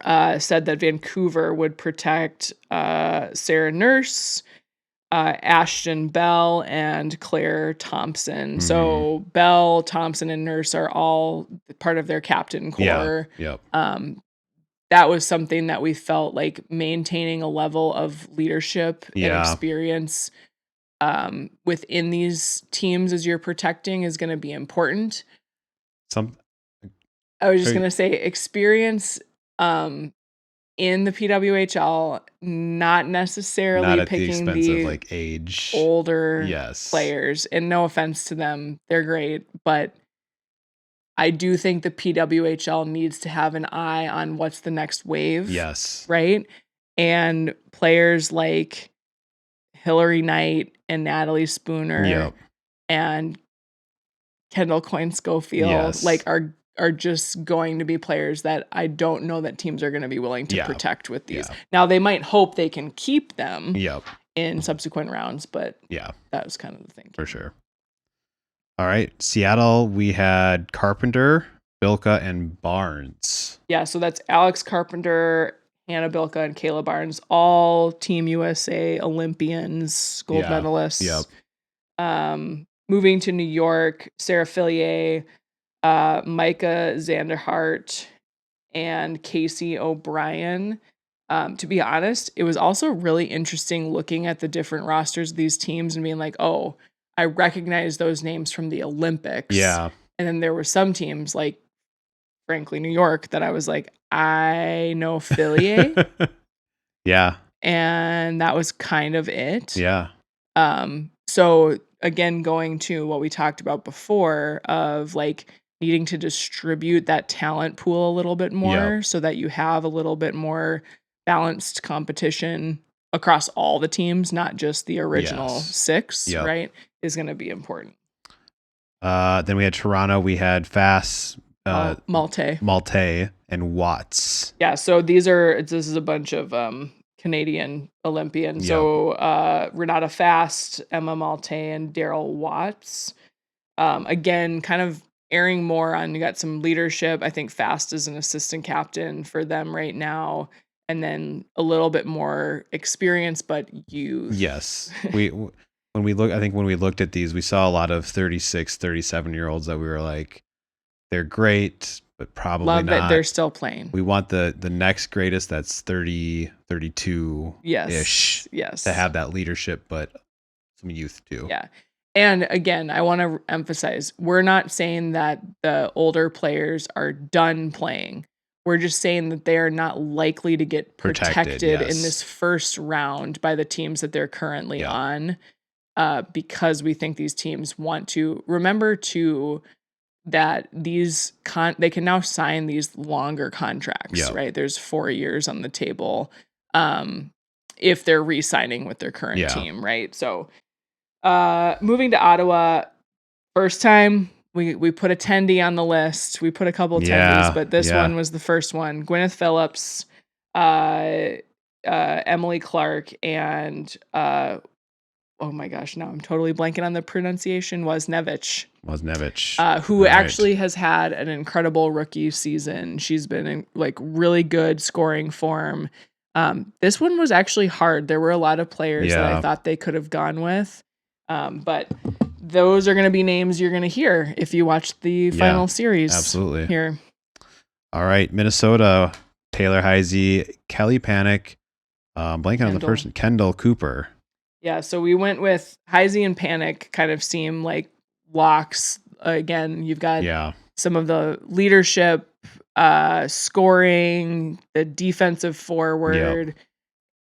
said that Vancouver would protect Sarah Nurse, Ashton Bell, and Claire Thompson. So Bell, Thompson, and Nurse are all part of their captain core. That was something that we felt like maintaining a level of leadership and experience within these teams as you're protecting is going to be important. I was just going to say experience in the PWHL, not necessarily not at picking the expense of like age, older players. And no offense to them, they're great, but I do think the PWHL needs to have an eye on what's the next wave. Right? And players like Hillary Knight and Natalie Spooner and Kendall Coyne Schofield are just going to be players that I don't know that teams are going to be willing to protect with these. Now, they might hope they can keep them in subsequent rounds, but that was kind of the thing. For sure. All right. Seattle, we had Carpenter, Bilka, and Barnes. Yeah, so that's Alex Carpenter, Hannah Bilka, and Kayla Barnes, all Team USA Olympians, gold medalists. Moving to New York, Sarah Fillier, Micah Zanderhart, and Casey O'Brien. To be honest, it was also really interesting looking at the different rosters of these teams and being like, oh, I recognize those names from the Olympics. And then there were some teams like, frankly, New York that I was like, I know Fillier. And that was kind of it. So again, going to what we talked about before of like needing to distribute that talent pool a little bit more so that you have a little bit more balanced competition across all the teams, not just the original 6, right, is going to be important. Then we had Toronto. We had Fass, Malte, and Watts. Yeah, so this is a bunch of Canadian Olympians. Yep. So Renata Fast, Emma Malte, and Daryl Watts. Again, kind of airing more on, you got some leadership. I think Fast is an assistant captain for them right now, and then a little bit more experience, but youth. Yes. When we looked at these, we saw a lot of 36, 37-year-olds that we were like, they're great, but probably Love not. that they're still playing. We want the next greatest that's 30, 32-ish Yes. to have that leadership, but some youth too. Yeah. And again, I want to emphasize, we're not saying that the older players are done playing. We're just saying that they are not likely to get protected yes. in this first round by the teams that they're currently Yeah. on, because we think these teams want to remember too that they can now sign these longer contracts, Yeah. right? There's 4 years on the table, if they're re-signing with their current Yeah. team, right? So moving to Ottawa, first time we put a tendy on the list. We put a couple tendies, but this one was the first one. Gwyneth Phillips, Emily Clark, and oh my gosh, now I'm totally blanking on the pronunciation. Wozniewicz, who actually has had an incredible rookie season. She's been in like really good scoring form. This one was actually hard. There were a lot of players that I thought they could have gone with. But those are going to be names you're going to hear if you watch the final series. Absolutely. Here. All right. Minnesota, Taylor Heisey, Kelly Panic, blanking on the person, Kendall Cooper. Yeah. So we went with Heisey and Panic, kind of seem like locks. Again, you've got some of the leadership, scoring, the defensive forward.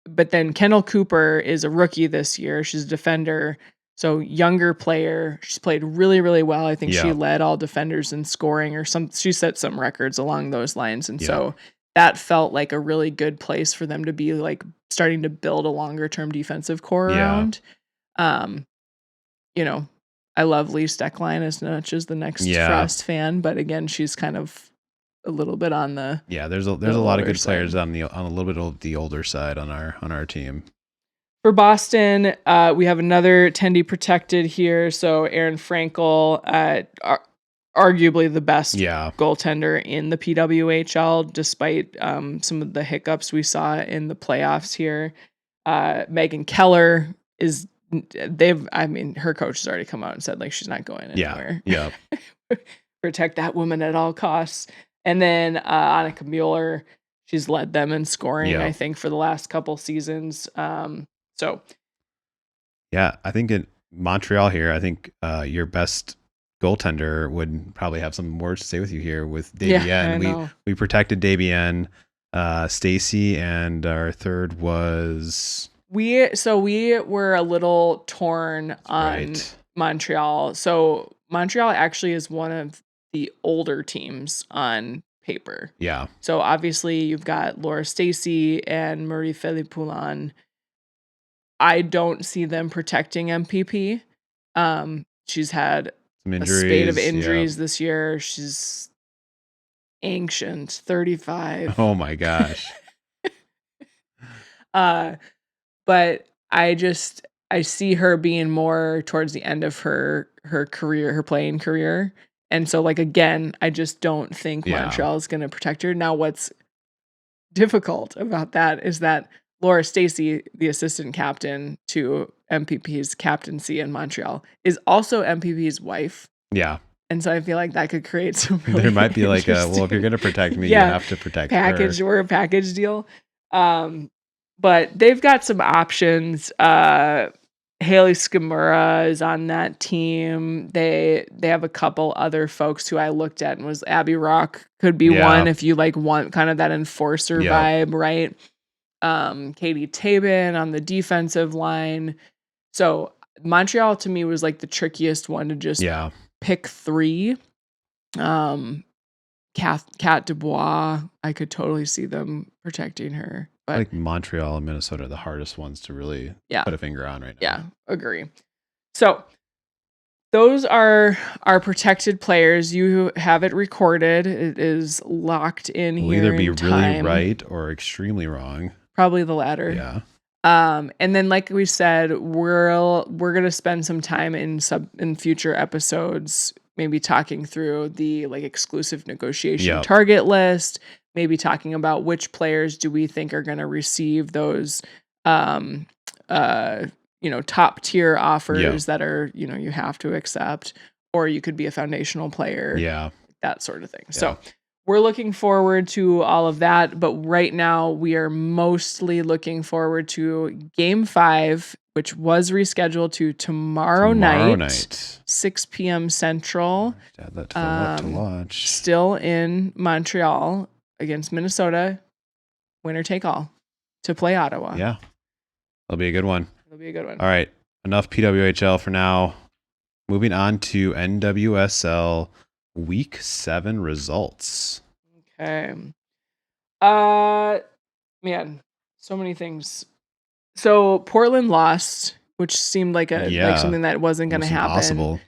But then Kendall Cooper is a rookie this year. She's a defender. So younger player. She's played really, really well. I think she led all defenders in scoring, or she set some records along those lines. And so that felt like a really good place for them to be like starting to build a longer term defensive core around. You know, I love Lee Steckline as much as the next Frost fan, but again, she's kind of a little bit on the there's a lot of good players on a little bit of the older side on our team. For Boston, we have another tendy protected here. So Aaron Frankel, arguably the best goaltender in the PWHL, despite some of the hiccups we saw in the playoffs here. Megan Keller her coach has already come out and said like she's not going anywhere. Protect that woman at all costs. And then Annika Mueller, she's led them in scoring, I think, for the last couple seasons. So, I think in Montreal here, I think your best goaltender would probably have some words to say with you here with Davienne. We protected Davienne, Stacy, and our third was we were a little torn on Montreal. So Montreal actually is one of the older teams on paper. So obviously you've got Laura Stacy and Marie-Philippe Poulin. I don't see them protecting MPP. She's had a spate of injuries this year. She's ancient, 35. Oh my gosh. But I see her being more towards the end of her career, her playing career. And so like, again, I just don't think Montreal is going to protect her. Now what's difficult about that is that Laura Stacy, the assistant captain to MPP's captaincy in Montreal, is also MPP's wife. And so I feel like that could create some there might be like if you're going to protect me, you have to protect package her. Or a package deal. But they've got some options. Haley Skimura is on that team. They have a couple other folks who I looked at and was Abby Rock could be one if you like want kind of that enforcer vibe, right? Katie Tabin on the defensive line. So Montreal to me was like the trickiest one to just pick three. Kat Dubois, I could totally see them protecting her. But like Montreal and Minnesota are the hardest ones to really put a finger on right now. Yeah, agree. So Those are our protected players. You have it recorded. It is locked in We'll here either be in really time. right or extremely wrong. Probably the latter. Yeah. And then, like we said, we're gonna spend some time in future episodes, maybe talking through the like exclusive negotiation target list, maybe talking about which players do we think are gonna receive those, top tier offers that are you have to accept, or you could be a foundational player, that sort of thing. So we're looking forward to all of that, but right now we are mostly looking forward to Game 5, which was rescheduled to tomorrow night, 6 p.m. Central. Add that to the up to watch. Still in Montreal against Minnesota, winner take all, to play Ottawa. Yeah, that'll be a good one. It'll be a good one. All right, enough PWHL for now. Moving on to NWSL Week 7 results. Okay. Man, so many things. So Portland lost, which seemed like something that wasn't going to happen. Impossible.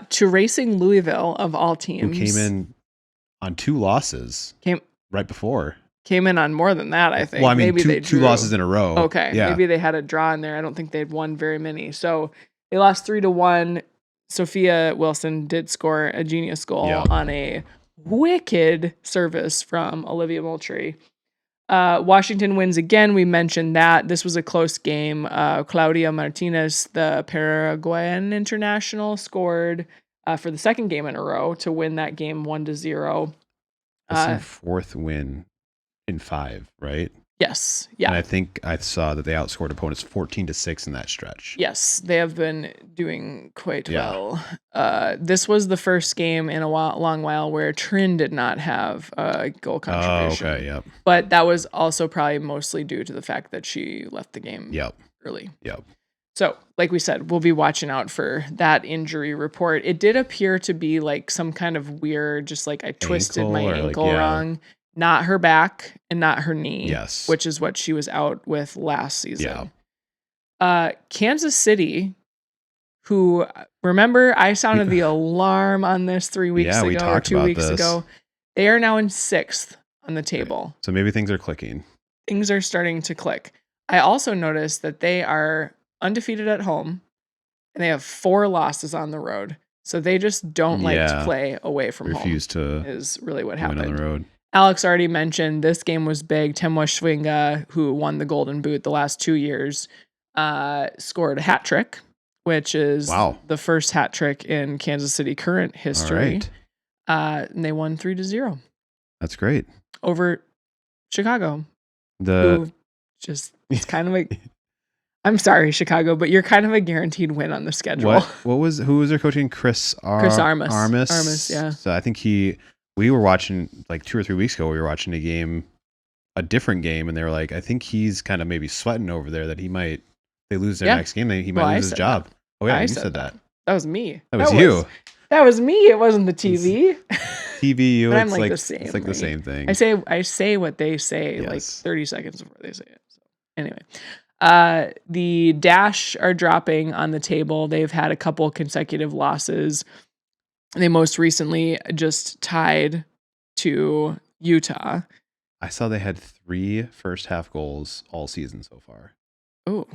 To Racing Louisville of all teams, who came in on 2 losses. Right before. Came in on more than that, I think. Well, I mean, maybe two losses in a row. Okay, maybe they had a draw in there. I don't think they'd won very many. So they lost 3-1. Sophia Wilson did score a genius goal on a wicked service from Olivia Moultrie. Washington wins again. We mentioned that. This was a close game. Claudia Martinez, the Paraguayan international, scored for the second game in a row to win that game 1-0. That's their 4th win in 5, right? Yes. Yeah. And I think I saw that they outscored opponents 14-6 in that stretch. Yes, they have been doing quite well. This was the first game in a long while where Trin did not have a goal contribution. Oh, okay, yep. But that was also probably mostly due to the fact that she left the game early. Yep. So, like we said, we'll be watching out for that injury report. It did appear to be like some kind of weird, just like I twisted my ankle wrong. Not her back and not her knee. Yes. Which is what she was out with last season. Yeah. Kansas City, who, remember, I sounded the alarm on this 3 weeks ago or 2 weeks ago. They are now in 6th on the table. So maybe things are clicking. Things are starting to click. I also noticed that they are undefeated at home and they have 4 losses on the road. So they just don't like to play away from home. Refuse to is really what happened. Win on the road. Alex already mentioned this game was big. Temwa Schwinga, who won the Golden Boot the last 2 years, scored a hat trick, which is the first hat trick in Kansas City current history. And they won 3-0. That's great. Over Chicago. It's kind of like, I'm sorry, Chicago, but you're kind of a guaranteed win on the schedule. Who was their coaching? Chris Armas. Armas, yeah. So I think we were watching like 2 or 3 weeks ago. We were watching a different game, and they were like, I think he's kind of maybe sweating over there that they lose their next game. He might lose his job. That. Oh yeah, you said that. That was me. That was you. That was me. It wasn't the TV. TV, I'm like the same. It's like the same thing. I say what they say like 30 seconds before they say it. So anyway, the Dash are dropping on the table. They've had a couple consecutive losses. They most recently just tied to Utah. I saw they had 3 first half goals all season so far. Oh,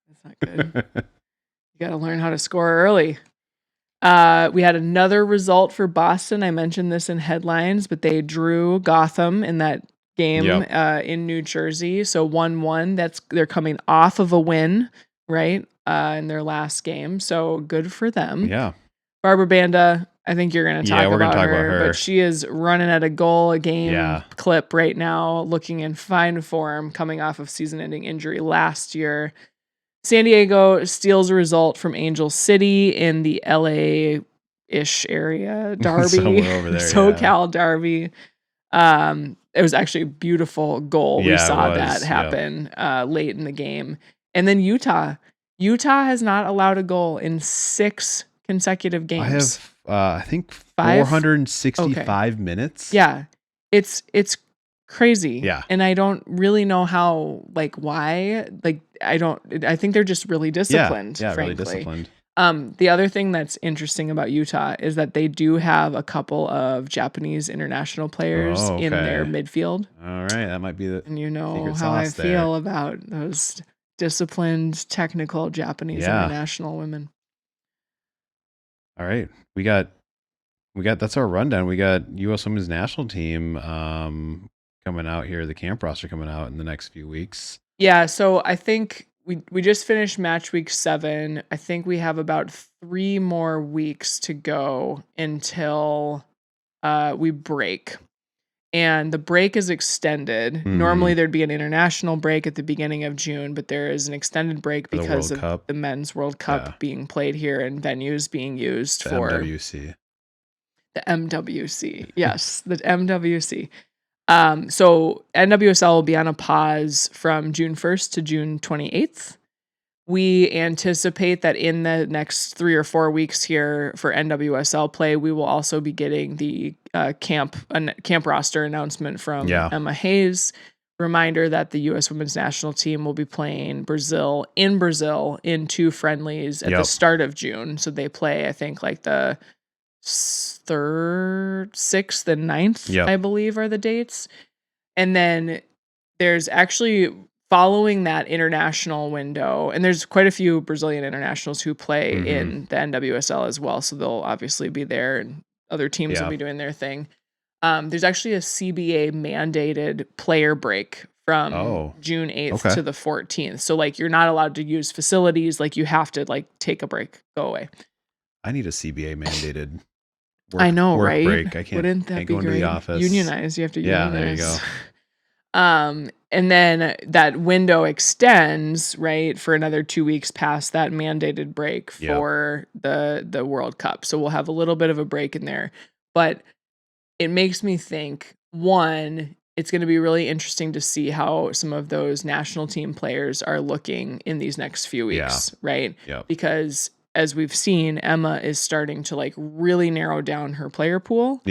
that's not good. You got to learn how to score early. We had another result for Boston. I mentioned this in headlines, but they drew Gotham in that game in New Jersey. So 1-1. They're coming off of a win, right? In their last game. So good for them. Yeah. Barbara Banda, I think you're going to talk about her, but she is running at a goal a game clip right now, looking in fine form, coming off of season-ending injury last year. San Diego steals a result from Angel City in the LA-ish area, Derby, somewhere over there, SoCal Derby. It was actually a beautiful goal. We saw that happen late in the game. And then Utah has not allowed a goal in 6 consecutive games. I have, I think 465 minutes. Yeah, it's crazy. Yeah, and I don't really know how, why. I think they're just really disciplined. Yeah, frankly. really disciplined. The other thing that's interesting about Utah is that they do have a couple of Japanese international players Oh, in their okay. midfield. All right, that might be the And you know secret how I sauce there. feel about those disciplined, technical Japanese Yeah. international women. All right. We got that's our rundown. We got US Women's National Team coming out here, the camp roster coming out in the next few weeks. Yeah, so I think we just finished match week 7. I think we have about 3 more weeks to go until we break. And the break is extended. Normally there'd be an international break at the beginning of June, but there is an extended break For the because World of Cup. the Men's World Cup Yeah. being played here and venues being used The for MWC. the MWC. Yes, the MWC. So NWSL will be on a pause from June 1st to June 28th. We anticipate that in the next 3 or 4 weeks here for NWSL play, we will also be getting the camp roster announcement from Emma Hayes. Reminder that the U.S. Women's National Team will be playing Brazil in 2 friendlies at the start of June. So they play, I think, like the 3rd, 6th, and 9th, I believe, are the dates. And then there's actually, following that international window, and there's quite a few Brazilian internationals who play in the NWSL as well, so they'll obviously be there, and other teams will be doing their thing. There's actually a CBA mandated player break from June 8th to the 14th. So like you're not allowed to use facilities, like you have to like take a break, go away. I need a CBA mandated I know, work right? break. I Wouldn't that be go into great? the office. Unionize. You have to unionize. Yeah, there you go. And then that window extends, right, for another 2 weeks past that mandated break for the World Cup. So we'll have a little bit of a break in there. But it makes me think, one, it's going to be really interesting to see how some of those national team players are looking in these next few weeks, right? Because as we've seen, Emma is starting to like really narrow down her player pool.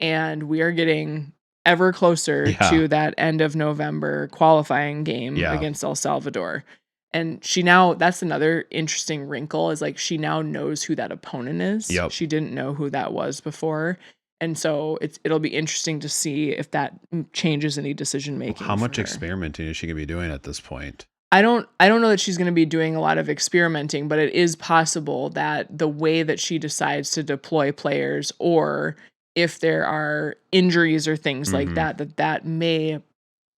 And we are getting ever closer to that end of November qualifying game against El Salvador. And that's another interesting wrinkle, is like she now knows who that opponent is. She didn't know who that was before. And so it'll be interesting to see if that changes any decision making. How much experimenting is she going to be doing at this point? I don't know that she's going to be doing a lot of experimenting, but it is possible that the way that she decides to deploy players, or if there are injuries or things like that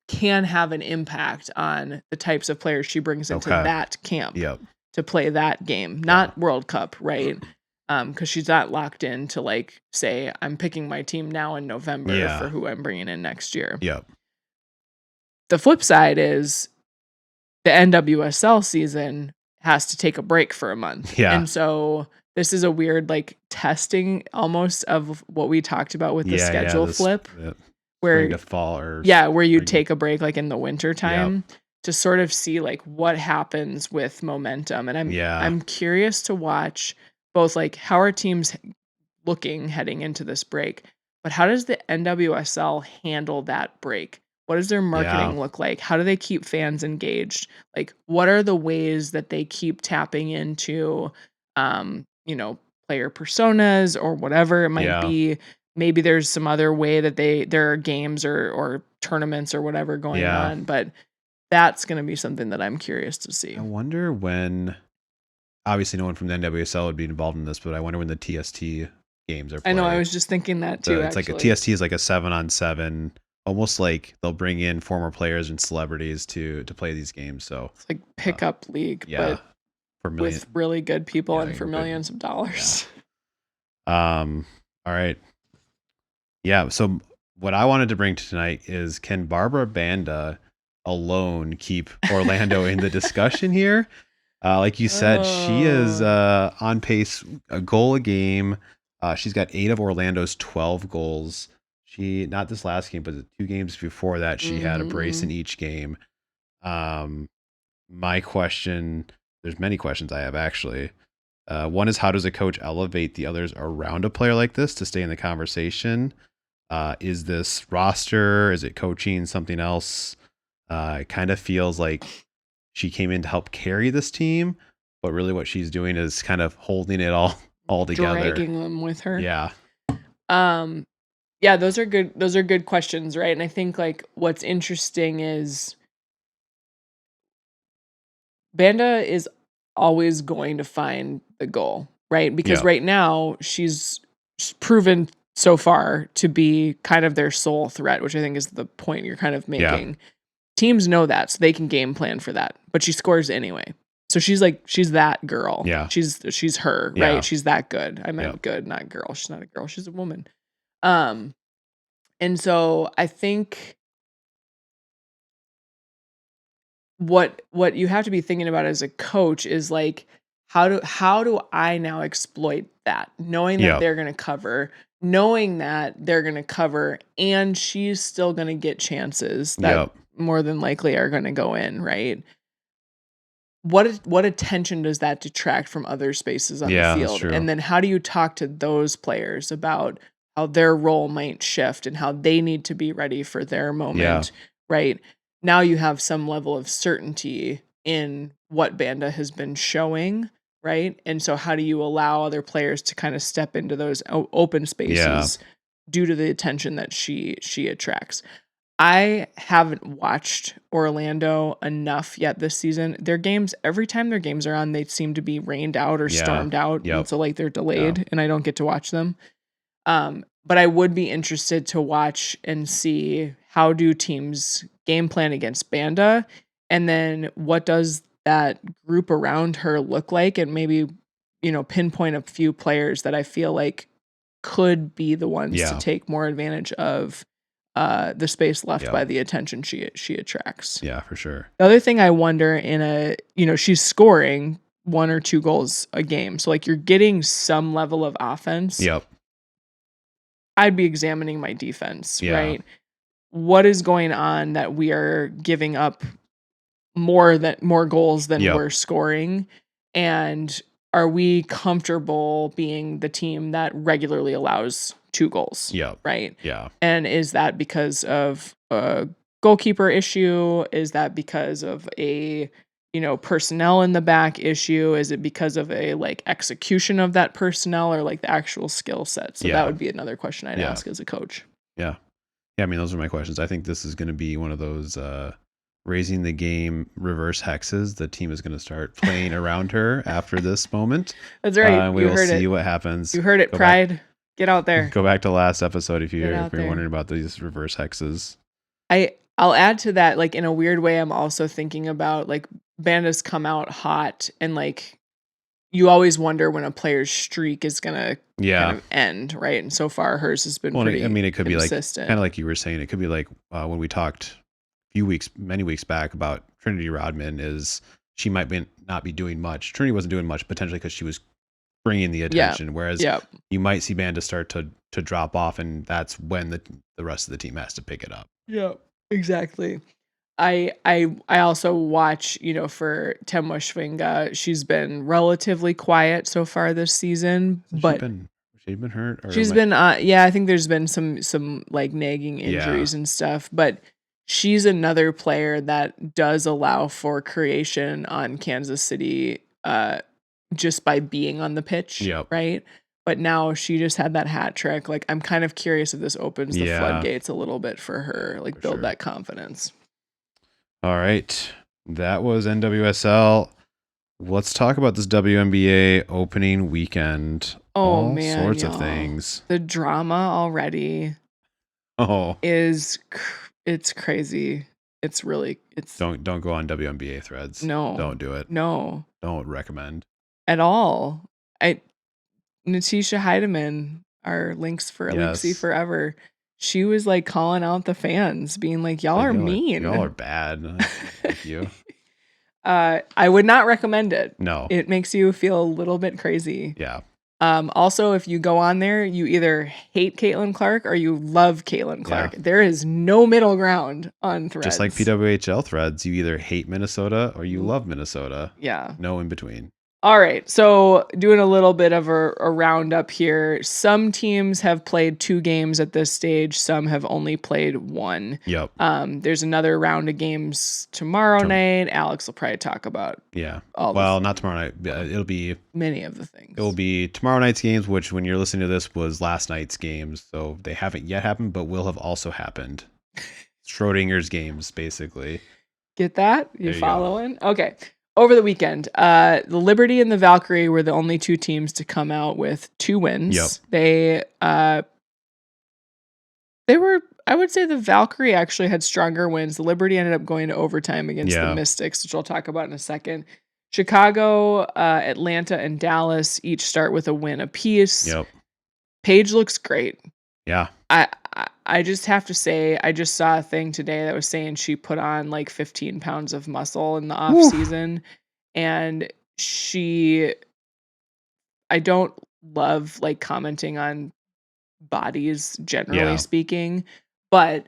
can have an impact on the types of players she brings into that camp to play that game, not World Cup, right? Because she's not locked in to like say, I'm picking my team now in November for who I'm bringing in next year. The flip side is the NWSL season has to take a break for a month. And so this is a weird like testing almost of what we talked about with the schedule flip. Where to fall or where you take a break like in the winter time to sort of see like what happens with momentum. And I'm curious to watch both like how are teams looking heading into this break, but how does the NWSL handle that break? What does their marketing look like? How do they keep fans engaged? Like, what are the ways that they keep tapping into, player personas or whatever it might be? Maybe there's some other way that there are games or tournaments or whatever going on, but that's going to be something that I'm curious to see. I wonder when, obviously no one from the NWSL would be involved in this, but I wonder when the TST games are played. I know, I was just thinking that too. So it's like a TST is like a 7-on-7, almost like they'll bring in former players and celebrities to play these games. So it's like pickup league, but with really good people and for millions of dollars. All right. Yeah. So what I wanted to bring to tonight is, can Barbara Banda alone keep Orlando in the discussion here? Like you said, she is on pace, a goal a game. She's got 8 of Orlando's 12 goals. Not this last game, but the 2 games before that, she had a brace in each game. My question, there's many questions I have actually. One is, how does a coach elevate the others around a player like this to stay in the conversation? Is this roster? Is it coaching? Something else? It kind of feels like she came in to help carry this team, but really what she's doing is kind of holding it all together. Dragging them with her. Yeah. Yeah, those are good questions, right? And I think like what's interesting is Banda is always going to find the goal, right? Because right now she's proven so far to be kind of their sole threat, which I think is the point you're kind of making. Yeah. Teams know that, so they can game plan for that, but she scores anyway. So she's that girl. Yeah. She's her, right? Yeah. She's that good. I meant good, not girl. She's not a girl. She's a woman. And so I think what you have to be thinking about as a coach is like, how do I now exploit that? Knowing that they're going to cover, and she's still going to get chances that more than likely are going to go in, right? What attention does that detract from other spaces on the field? And then how do you talk to those players about how their role might shift and how they need to be ready for their moment, right? Now you have some level of certainty in what Banda has been showing, right? And so how do you allow other players to kind of step into those open spaces due to the attention that she attracts? I haven't watched Orlando enough yet this season. Their games, every time their games are on, they seem to be rained out or stormed out. And so like they're delayed and I don't get to watch them. But I would be interested to watch and see how do teams game plan against Banda, and then what does that group around her look like, and maybe, pinpoint a few players that I feel like could be the ones to take more advantage of the space left by the attention she attracts. Yeah, for sure. The other thing I wonder she's scoring 1 or 2 goals a game. So like you're getting some level of offense. Yep. I'd be examining my defense, right? What is going on that we are giving up more goals than we're scoring? And are we comfortable being the team that regularly allows 2 goals? Yeah. Right? Yeah. And is that because of a goalkeeper issue? Is that because of a personnel in the back issue? Is it because of a like execution of that personnel or like the actual skill set? So that would be another question I'd ask as a coach. Yeah. Yeah. I mean, those are my questions. I think this is going to be one of those raising the game reverse hexes. The team is going to start playing around her after this moment. That's right. We will see what happens. You heard it, Pride. Get out there. Go back to last episode if you're wondering about these reverse hexes. I'll add to that, like in a weird way, I'm also thinking about like Banda's come out hot, and like you always wonder when a player's streak is gonna kind of end, right? And so far hers has been pretty it could consistent. Be like kind of like you were saying, it could be like when we talked many weeks back about Trinity Rodman, is she might not be doing much. Trinity wasn't doing much potentially because she was bringing the attention, whereas you might see Banda start to drop off, and that's when the rest of the team has to pick it up. Yeah, exactly. I also watch, for Temwa Schwinga. She's been relatively quiet so far this season, but she's been hurt. Or she's been I think there's been some like nagging injuries and stuff, but she's another player that does allow for creation on Kansas City just by being on the pitch, right? But now she just had that hat trick. Like I'm kind of curious if this opens the floodgates a little bit for her, like build that confidence. All right. That was NWSL. Let's talk about this WNBA opening weekend. Oh, man. All sorts of things. The drama already it's crazy. It's don't go on WNBA threads. No. Don't do it. No. Don't recommend. At all. Natisha Heidemann, our links for Elixir Forever. She was like calling out the fans, being like, y'all are mean. Y'all are bad. Thank you. I would not recommend it. No. It makes you feel a little bit crazy. Yeah. Also, if you go on there, you either hate Caitlin Clark or you love Caitlin Clark. Yeah. There is no middle ground on threads. Just like PWHL threads, you either hate Minnesota or you love Minnesota. Yeah. No in between. All right. So doing a little bit of a roundup here. Some teams have played 2 games at this stage. Some have only played 1. Yep. There's another round of games tomorrow Tom- night. Alex will probably talk about Yeah. all Well, the not tomorrow night. It'll be many of the things. It will be tomorrow night's games, which when you're listening to this was last night's games. So they haven't yet happened, but will have also happened. Schrodinger's games, basically. Get that? You There you following? Okay. Over the weekend, the Liberty and the Valkyrie were the only 2 teams to come out with 2 wins. Yep. They were, I would say the Valkyrie actually had stronger wins. The Liberty ended up going to overtime against the Mystics, which I'll talk about in a second. Chicago, Atlanta, and Dallas each start with a win apiece. Yep. Paige looks great. Yeah. I just have to say, I just saw a thing today that was saying she put on like 15 pounds of muscle in the off season, and I don't love like commenting on bodies generally speaking, but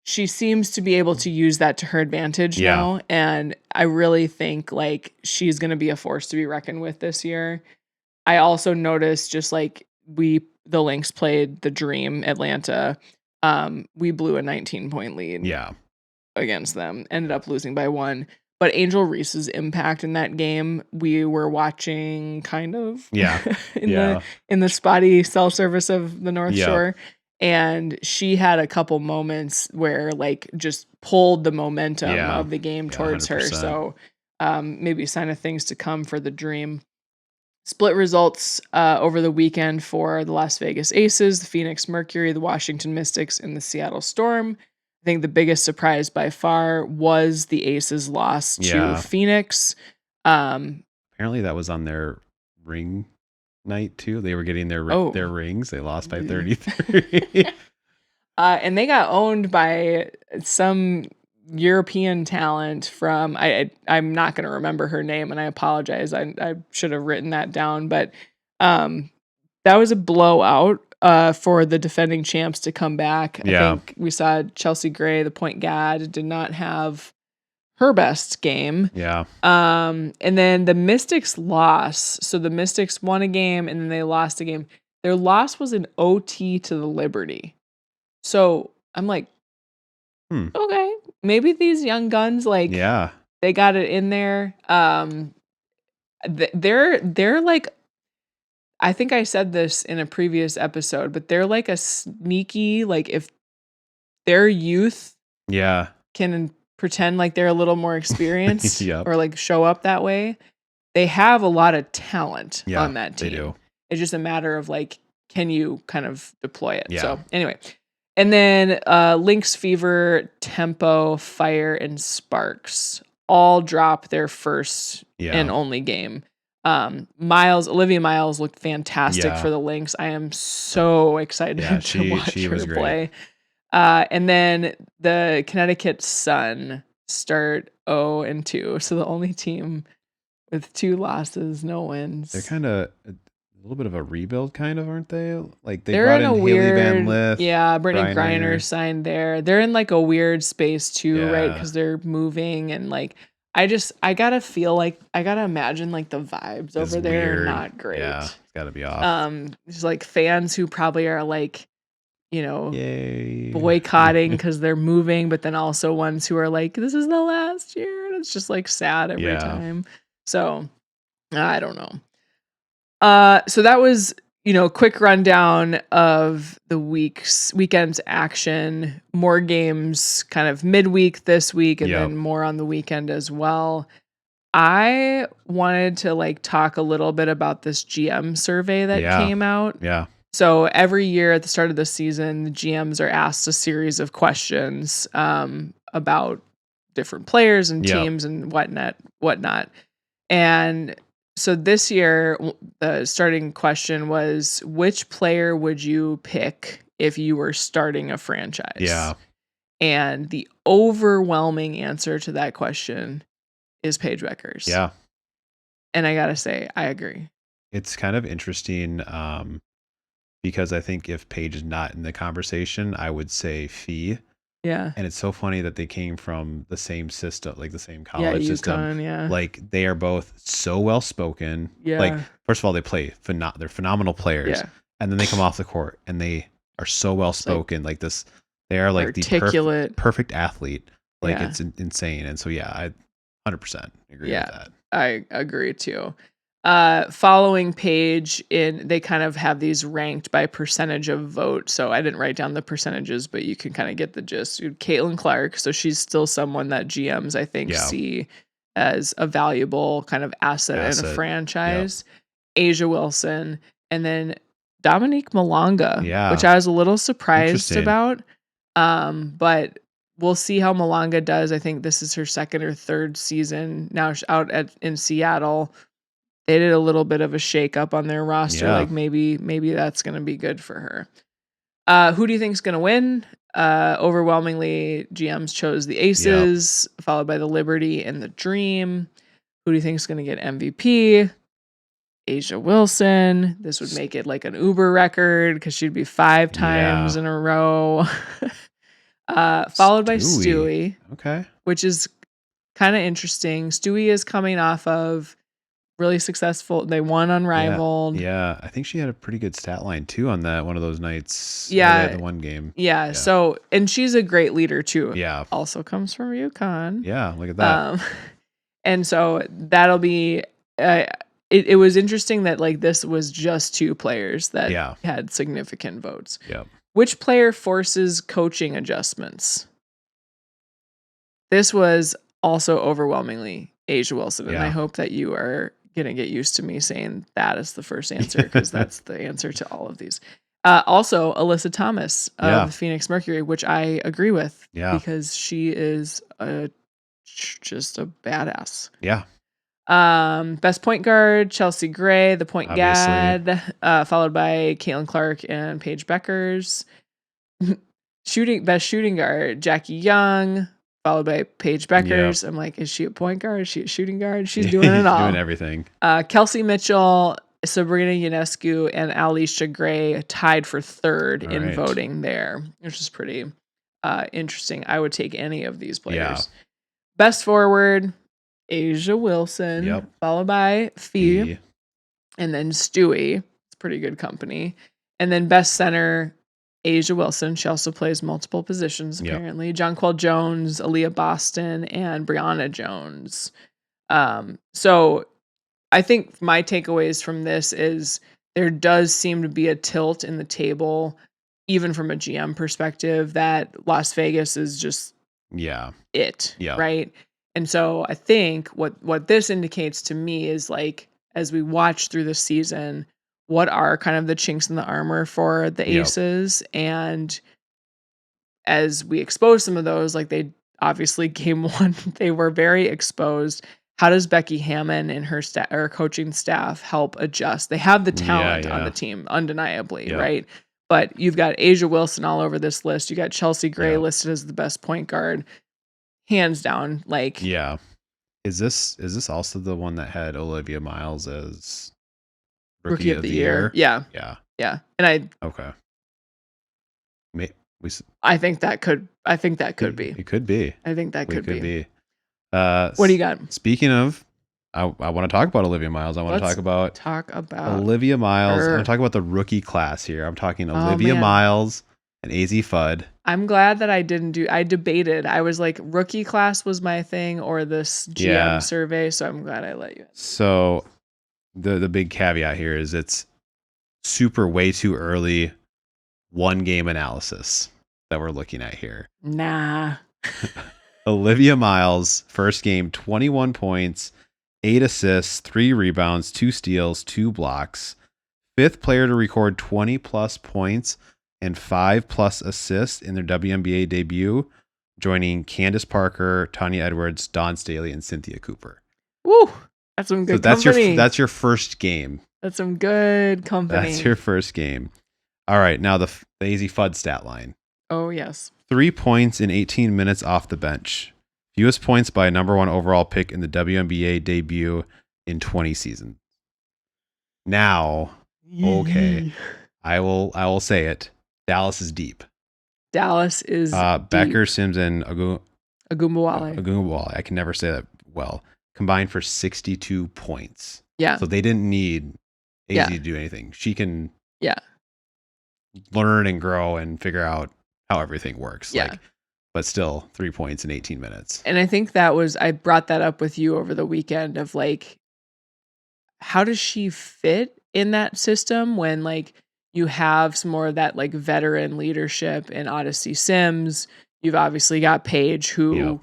she seems to be able to use that to her advantage now, and I really think like she's going to be a force to be reckoned with this year. I also noticed just like the Lynx played the Dream Atlanta. We blew a 19-point lead against them, ended up losing by 1. But Angel Reese's impact in that game, we were watching kind of in the spotty cell service of the North Shore. And she had a couple moments where like just pulled the momentum of the game towards 100%. Her. So maybe a sign of things to come for the Dream. Split results over the weekend for the Las Vegas Aces, the Phoenix Mercury, the Washington Mystics, and the Seattle Storm. I think the biggest surprise by far was the Aces' loss to Phoenix. Apparently that was on their ring night too. They were getting their rings. They lost by 33. And they got owned by some European talent from I'm not going to remember her name, and I apologize. I should have written that down, but that was a blowout for the defending champs to come back. I think we saw Chelsea Gray, the point guard, did not have her best game. And then the Mystics lost. So the Mystics won a game and then they lost a game. Their loss was an OT to the Liberty. So I'm like, okay, maybe these young guns, like, they got it in there. They're like, I think I said this in a previous episode, but they're like a sneaky, like if their youth can pretend like they're a little more experienced or like show up that way, they have a lot of talent on that team. They do. It's just a matter of like, can you kind of deploy it? So anyway. And then Lynx Fever, Tempo, Fire, and Sparks all drop their first and only game. Olivia Miles looked fantastic for the Lynx. I am so excited to watch her play. And then the Connecticut Sun start 0-2. So the only team with 2 losses, no wins. They're kind of a little bit of a rebuild, kind of, aren't they? Like they they're brought in in a Haley weird, Van Lith. Yeah, Brittany Griner signed there. They're in like a weird space too, right? Because they're moving and like I gotta feel like I gotta imagine like the vibes over there are not great. Yeah, it's gotta be off. There's like fans who probably are like, you know, boycotting because they're moving, but then also ones who are like, this is the last year, and it's just like sad every time. So I don't know. So that was, quick rundown of the weekend's action. More games kind of midweek this week, and then more on the weekend as well. I wanted to like talk a little bit about this GM survey that came out. Yeah. So every year at the start of the season, the GMs are asked a series of questions about different players and teams and whatnot. And so this year, the starting question was, which player would you pick if you were starting a franchise? Yeah. And the overwhelming answer to that question is Paige Bueckers. Yeah. And I got to say, I agree. It's kind of interesting because I think if Paige is not in the conversation, I would say Fee. Yeah. And it's so funny that they came from the same system, like the same Yeah, college system. UConn, yeah. Like they are both so well spoken. Like Yeah. first of all, they play they're phenomenal players, Yeah. and then they come off the court and they are so well spoken. Like this, they are like the articulate. perfect athlete. Like Yeah. it's insane. And so yeah, I 100% agree with that. I agree too. Following page they kind of have these ranked by percentage of vote. So I didn't write down the percentages, but you can kind of get the gist. Caitlin Clark, so she's still someone that GMs I think see as a valuable kind of asset in a franchise. Asia Wilson, and then Dominique Malonga, which I was a little surprised about. But we'll see how Malonga does. I think this is her second or third season now out in Seattle. They did a little bit of a shakeup on their roster. Like maybe that's going to be good for her. Who do you think is going to win? Overwhelmingly, GMs chose the Aces, followed by the Liberty and the Dream. Who do you think is going to get MVP? Asia Wilson. This would make it like an Uber record because she'd be 5 times in a row. Followed by Stewie. Okay. Which is kind of interesting. Stewie is coming off of really successful. They won Unrivaled. Yeah. I think she had a pretty good stat line too on that one of those nights. Yeah. The one game. Yeah. So, and she's a great leader too. Yeah. Also comes from UConn. Yeah. Look at that. And so that'll be, it was interesting that like this was just 2 players that had significant votes. Yeah. Which player forces coaching adjustments? This was also overwhelmingly Asia Wilson, and I hope that you are going to get used to me saying that as the first answer because that's the answer to all of these. Also, Alyssa Thomas of the Phoenix Mercury, which I agree with because she is just a badass. Yeah. Best point guard, Chelsea Gray, the point guard, followed by Caitlin Clark and Paige Beckers. Best shooting guard, Jackie Young, followed by Paige Beckers. I'm like, is she a point guard? Is she a shooting guard? She's doing it all. Doing everything. Kelsey Mitchell, Sabrina Ionescu, and Alicia Gray tied for 3rd in voting there, which is pretty interesting. I would take any of these players. Yeah. Best forward, Asia Wilson, followed by Fee, and then Stewie. It's pretty good company. And then best center, Asia Wilson. She also plays multiple positions, apparently. Jonquel Jones, Aaliyah Boston, and Brianna Jones. So I think my takeaways from this is there does seem to be a tilt in the table, even from a GM perspective, that Las Vegas is just it, right? And so I think what this indicates to me is like, as we watch through the season, what are kind of the chinks in the armor for the Aces? And as we expose some of those, like they obviously game 1, they were very exposed. How does Becky Hammon and her coaching staff help adjust? They have the talent on the team, undeniably, right? But you've got Asia Wilson all over this list. You got Chelsea Gray listed as the best point guard. Hands down, like Is this also the one that had Olivia Miles as rookie of the year? Yeah. And I think that could be. It could be. I think that could be. What do you got? Speaking of, I want to talk about Olivia Miles. I want to talk about Olivia Miles. I'm talking about the rookie class here. I'm talking Olivia Miles and AZ Fudd. I'm glad that I debated. I was like, rookie class was my thing or this GM survey, so I'm glad I let you. So the big caveat here is it's super way too early 1 game analysis that we're looking at here. Nah. Olivia Miles, first game, 21 points, 8 assists, 3 rebounds, 2 steals, 2 blocks. 5th player to record 20 plus points and 5+ assists in their WNBA debut, joining Candace Parker, Tanya Edwards, Dawn Staley, and Cynthia Cooper. Woo! That's some good company. That's your first game. That's some good company. That's your first game. All right, now the AZ Fudd stat line. Oh, yes. 3 points in 18 minutes off the bench. Fewest points by a number 1 overall pick in the WNBA debut in 20 seasons. Now, okay, I will say it. Dallas is deep. Dallas is Becker, deep. Sims, and Agumbawale. Agumbawale. I can never say that well. Combined for 62 points. Yeah. So they didn't need AZ Yeah. to do anything. She can Yeah. learn and grow and figure out how everything works. Yeah. Like, but still 3 points in 18 minutes. And I think I brought that up with you over the weekend of like, how does she fit in that system when like you have some more of that like veteran leadership in Odyssey Sims? You've obviously got Paige, who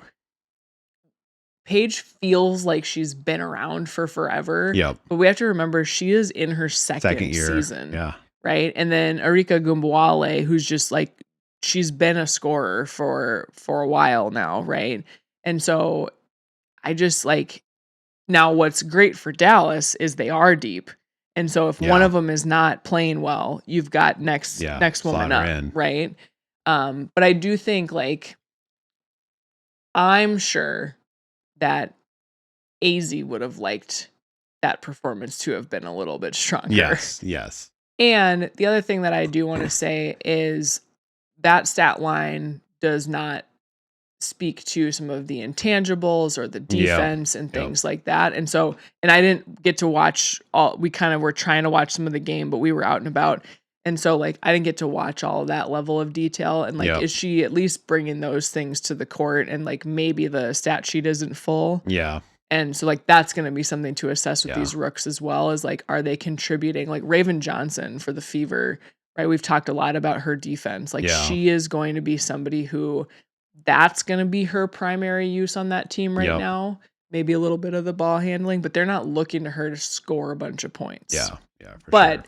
Paige feels like she's been around for forever. Yep. But we have to remember she is in her second year season. Yeah. Right. And then Arika Gumbawale, who's just like, she's been a scorer for a while now. Right. And so I just like, now what's great for Dallas is they are deep. And so if one of them is not playing well, you've got next woman up. Right. But I do think like, I'm sure that AZ would have liked that performance to have been a little bit stronger. Yes. And the other thing that I do want to say is that stat line does not speak to some of the intangibles or the defense and things like that. And so, and I didn't get to watch we kind of were trying to watch some of the game, but we were out and about. And so like, I didn't get to watch all of that level of detail. And like, is she at least bringing those things to the court? And like, maybe the stat sheet isn't full. Yeah. And so like, that's going to be something to assess with these rooks as well, as like, are they contributing? Like Raven Johnson for the Fever, right? We've talked a lot about her defense. Like she is going to be somebody who that's going to be her primary use on that team right now. Maybe a little bit of the ball handling, but they're not looking to her to score a bunch of points. Yeah. But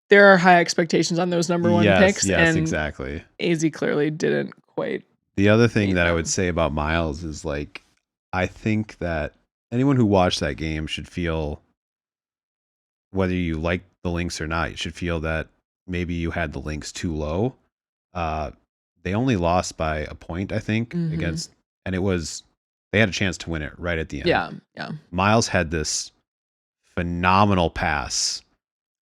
there are high expectations on those number one picks. Yes, and exactly. AZ clearly didn't quite. The other thing that I would say about Miles is like, I think that anyone who watched that game should feel, whether you like the Lynx or not, you should feel that maybe you had the Lynx too low. They only lost by a point, I think, against, and they had a chance to win it right at the end. Yeah. Miles had this phenomenal pass.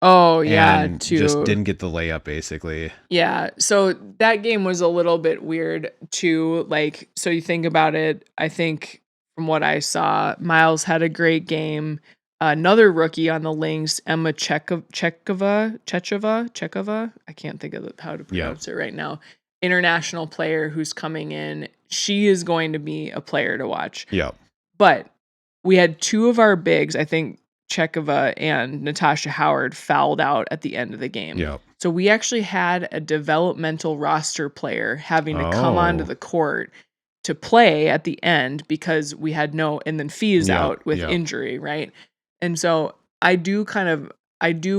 Oh, yeah. And just didn't get the layup, basically. Yeah. So that game was a little bit weird, too. Like, so you think about it, I think from what I saw, Miles had a great game. Another rookie on the Lynx, Emma Chechova. I can't think of how to pronounce it right now. International player who's coming in. She is going to be a player to watch. Yep. But we had two of our bigs, I think Chechova and Natasha Howard, fouled out at the end of the game. Yep. So we actually had a developmental roster player having to come onto the court to play at the end because we had and then Fee's out with injury, right? And so I do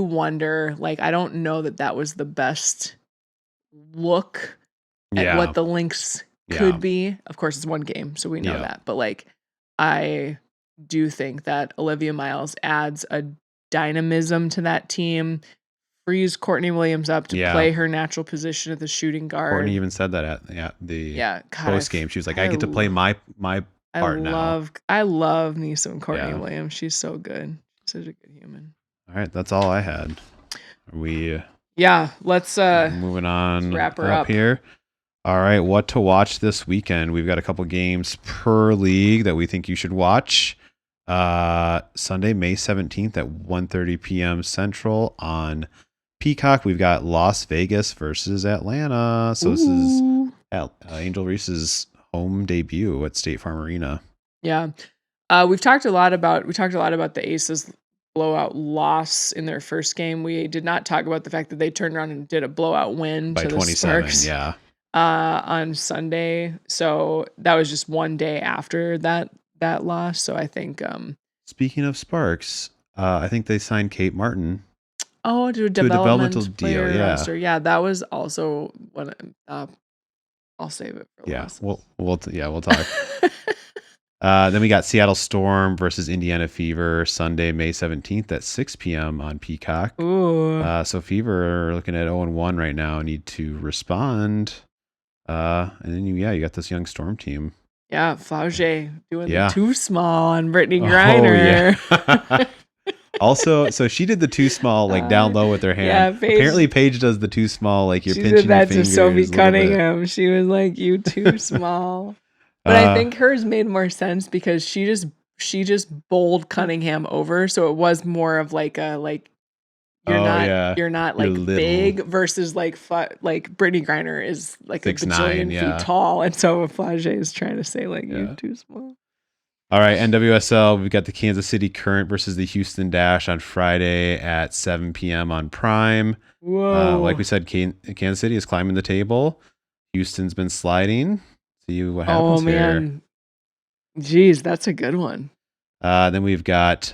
wonder, like, I don't know that was the best look at what the Lynx could be. Of course, it's one game, so we know that. But, like, I do think that Olivia Miles adds a dynamism to that team, frees Courtney Williams up to play her natural position at the shooting guard. Courtney even said that at the post game. She was like, I get to play my part now. I love me some Courtney Williams. She's so good. Such a good human. All right, that's all I had. Let's moving on. Wrap her up here. All right, what to watch this weekend? We've got a couple games per league that we think you should watch. Sunday, May 17th at 1:30 p.m. Central on Peacock. We've got Las Vegas versus Atlanta. So this is Angel Reese's home debut at State Farm Arena. Yeah. We talked a lot about the Aces blowout loss in their first game. We did not talk about the fact that they turned around and did a blowout win by to 27. The Sparks, on Sunday. So that was just one day after that loss. So I think speaking of Sparks, I think they signed Kate Martin. Oh, to a developmental deal. Yeah, that was also one. I'll save it for last. We'll talk. Then we got Seattle Storm versus Indiana Fever Sunday, May 17th at 6 p.m. on Peacock. Ooh. So Fever are looking at 0-1 right now. Need to respond. And then you got this young Storm team. Yeah, Flauget doing the too small on Brittany Griner. Also, so she did the too small, like down low with her hand. Yeah, Apparently, Paige does the too small, like you're she pinching did your that to fingers Sophie a little bit. Cunningham. She was like, "You too small." But I think hers made more sense because she just bowled Cunningham over, so it was more of like a like you're Oh not yeah, you're not you're like little. big versus like Brittany Griner is like a 6'9", bajillion feet yeah. tall, and so Flage is trying to say like Yeah. you're too small. All right, NWSL, we've got the Kansas City Current versus the Houston Dash on Friday at 7 p.m. on Prime. Whoa. Like we said, Kansas City is climbing the table. Houston's been sliding. See what happens here. Oh man. Jeez, that's a good one. Then we've got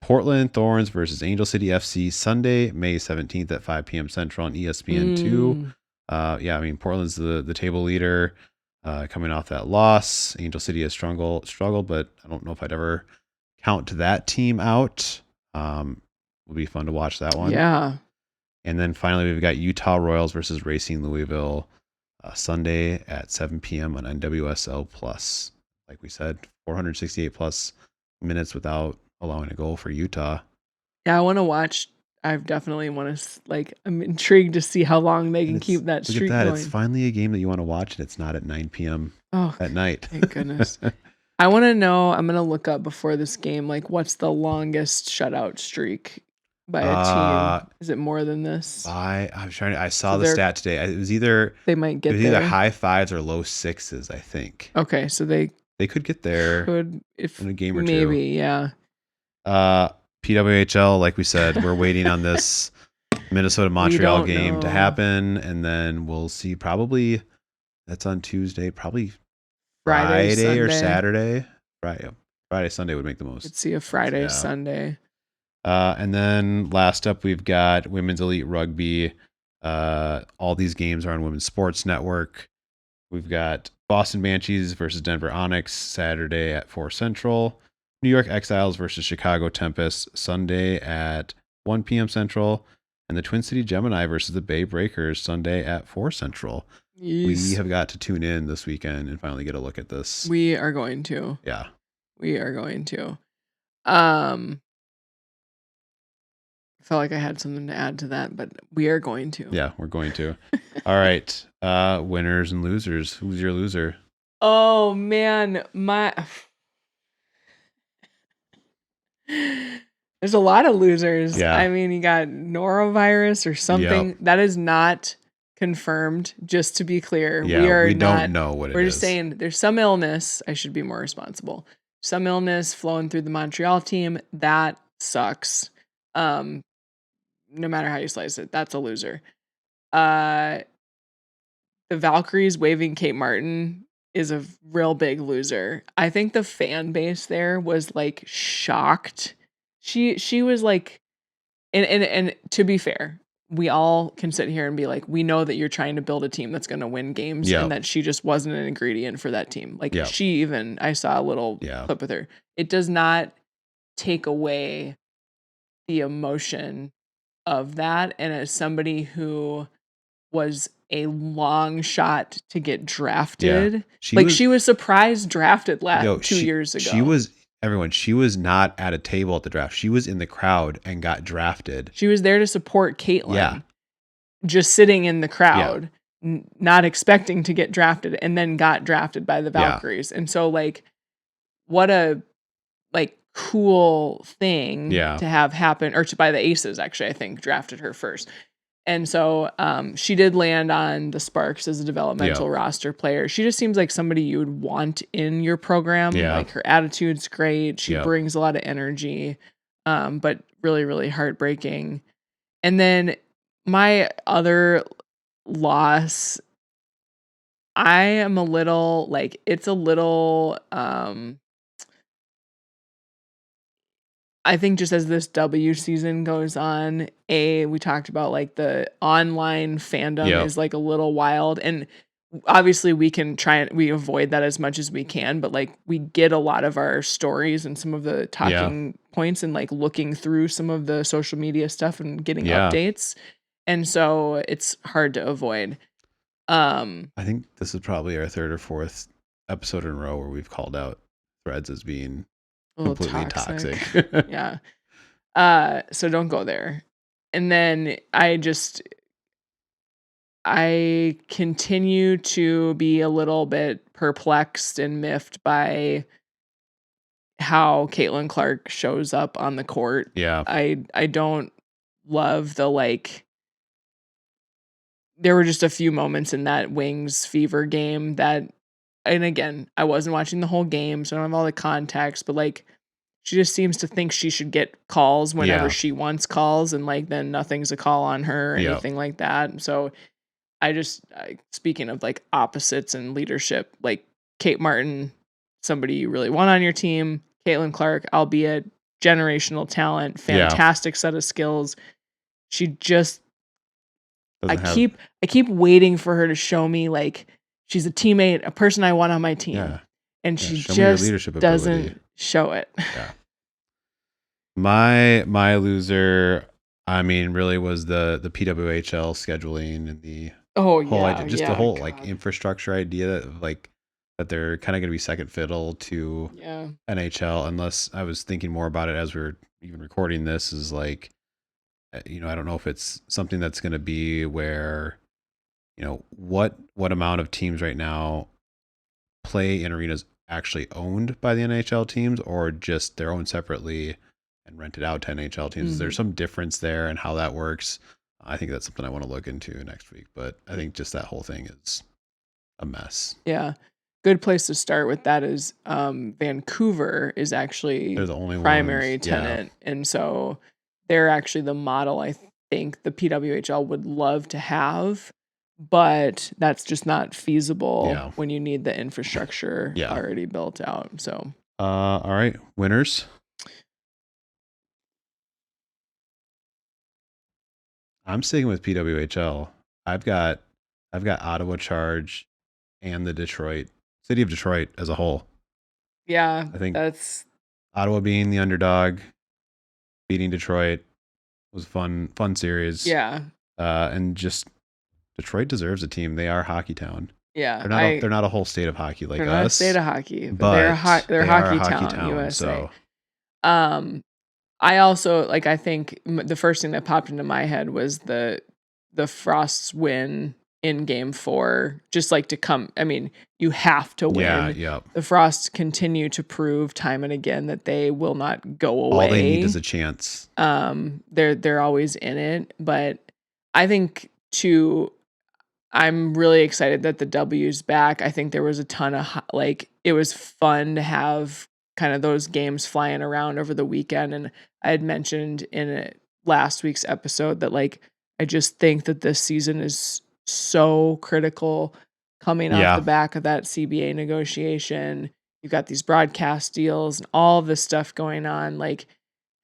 Portland Thorns versus Angel City FC Sunday, May 17th at 5 p.m. Central on ESPN2. Yeah, I mean, Portland's the table leader coming off that loss. Angel City has struggled, but I don't know if I'd ever count that team out. Will be fun to watch that one. Yeah. And then finally, we've got Utah Royals versus Racing Louisville Sunday at 7 p.m. on NWSL Plus. Like we said, 468 plus minutes without allowing a goal for Utah. Yeah, I want to watch. I definitely want to like. I'm intrigued to see how long they can keep that streak going. It's finally a game that you want to watch, and it's not at 9 p.m. at night. Thank goodness. I want to know. I'm gonna look up before this game. Like, what's the longest shutout streak by a team? Is it more than this? I saw the stat today. It was either they might get either high fives or low sixes. I think. Okay, so they could get there. If in a game or two. Maybe, yeah. PWHL, like we said, we're waiting on this Minnesota-Montreal game to happen, and then we'll see. Probably that's on Tuesday. Probably Friday or Saturday. Friday, Sunday would make the most. Let's see a Friday, Sunday. And then last up, we've got Women's Elite Rugby. All these games are on Women's Sports Network. We've got Boston Banshees versus Denver Onyx Saturday at 4 Central. New York Exiles versus Chicago Tempest Sunday at 1 p.m. Central. And the Twin City Gemini versus the Bay Breakers Sunday at 4 Central. Yes. We have got to tune in this weekend and finally get a look at this. We are going to. Yeah. We are going to. I felt like I had something to add to that, but we are going to. Yeah, we're going to. All right. Winners and losers. Who's your loser? Oh, man. There's a lot of losers. Yeah. I mean, you got norovirus or something. Yep. That is not confirmed, just to be clear. Yeah, we don't know what it is. We're just saying there's some illness. I should be more responsible. Some illness flowing through the Montreal team. That sucks. No matter how you slice it, that's a loser. The Valkyries waving Kate Martin is a real big loser. I think the fan base there was like shocked. She was like, and to be fair, we all can sit here and be like, we know that you're trying to build a team that's going to win games, and that she just wasn't an ingredient for that team. Like I saw a little clip with her. It does not take away the emotion of that. And as somebody who was a long shot to get drafted, she was surprised drafted 2 years ago. She was not at a table at the draft. She was in the crowd and got drafted. She was there to support Caitlin, just sitting in the crowd, not expecting to get drafted, and then got drafted by the Valkyries. And so like, what a cool thing to have happen, or by the Aces, actually, I think drafted her first. And so she did land on the Sparks as a developmental roster player. She just seems like somebody you would want in your program. Like, her attitude's great. She brings a lot of energy, but really, really heartbreaking. And then my other loss, I am a little I think just as this W season goes on, we talked about like the online fandom is like a little wild, and obviously we avoid that as much as we can, but like we get a lot of our stories and some of the talking points and like looking through some of the social media stuff and getting updates. And so it's hard to avoid. I think this is probably our third or fourth episode in a row where we've called out Threads as being completely toxic. Yeah. So don't go there. And then I continue to be a little bit perplexed and miffed by how Caitlin Clark shows up on the court. Yeah. I don't love there were just a few moments in that Wings Fever game that, and again, I wasn't watching the whole game, so I don't have all the context, but she just seems to think she should get calls whenever she wants calls, and then nothing's a call on her or anything like that. So speaking of opposites and leadership, Kate Martin, somebody you really want on your team, Caitlin Clark, albeit generational talent, fantastic set of skills. She just, I keep waiting for her to show me she's a teammate, a person I want on my team, and she just doesn't show it. Yeah. My loser, I mean, really was the PWHL scheduling and the whole idea, just the whole infrastructure idea that they're kind of going to be second fiddle to NHL, unless I was thinking more about it as we were even recording this, is I don't know if it's something that's going to be where, what amount of teams right now play in arenas actually owned by the NHL teams, or just they're owned separately and rented out to NHL teams. Is there some difference there and how that works? I think that's something I want to look into next week, but I think just that whole thing is a mess. Yeah. Good place to start with that is Vancouver is actually they're the only primary tenant. And so they're actually the model I think the PWHL would love to have, but that's just not feasible when you need the infrastructure already built out. So all right, winners. I'm sticking with PWHL. I've got Ottawa Charge and the city of Detroit as a whole. Yeah, I think that's Ottawa being the underdog, beating Detroit was a fun series. Yeah. And just Detroit deserves a team. They are Hockey Town. Yeah. They're not a whole state of hockey like us. They're not a state of hockey, but they're hockey town, USA. So. I also I think the first thing that popped into my head was the Frost's win in Game 4, just to come. I mean, you have to win. Yeah. The Frosts continue to prove time and again that they will not go away. All they need is a chance. They're always in it, but I think I'm really excited that the W's back. I think there was a ton of it was fun to have kind of those games flying around over the weekend. And I had mentioned in last week's episode that I just think that this season is so critical coming off the back of that CBA negotiation. You've got these broadcast deals and all of this stuff going on.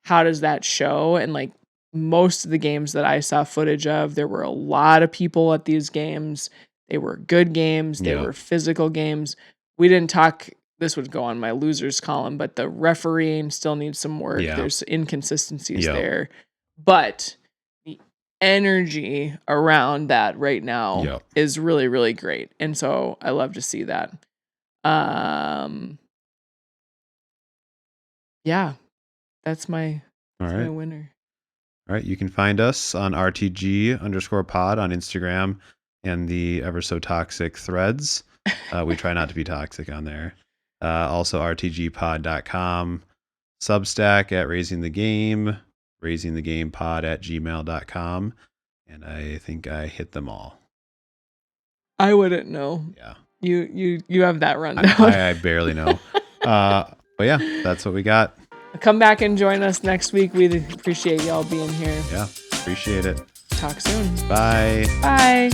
How does that show? And most of the games that I saw footage of, there were a lot of people at these games. They were good games. They were physical games. We didn't talk. This would go on my losers column, but the refereeing still needs some work. There's inconsistencies there, but the energy around that right now is really, really great. And so I love to see that. That's my winner. All right. You can find us on RTG_pod on Instagram and the ever so toxic threads. We try not to be toxic on there. Also rtgpod.com, Substack at Raising the Game, raisingthegamepod@gmail.com. And I think I hit them all. I wouldn't know. Yeah. You have that rundown. I barely know. But yeah, that's what we got. Come back and join us next week. We appreciate y'all being here. Yeah, appreciate it. Talk soon. Bye. Bye.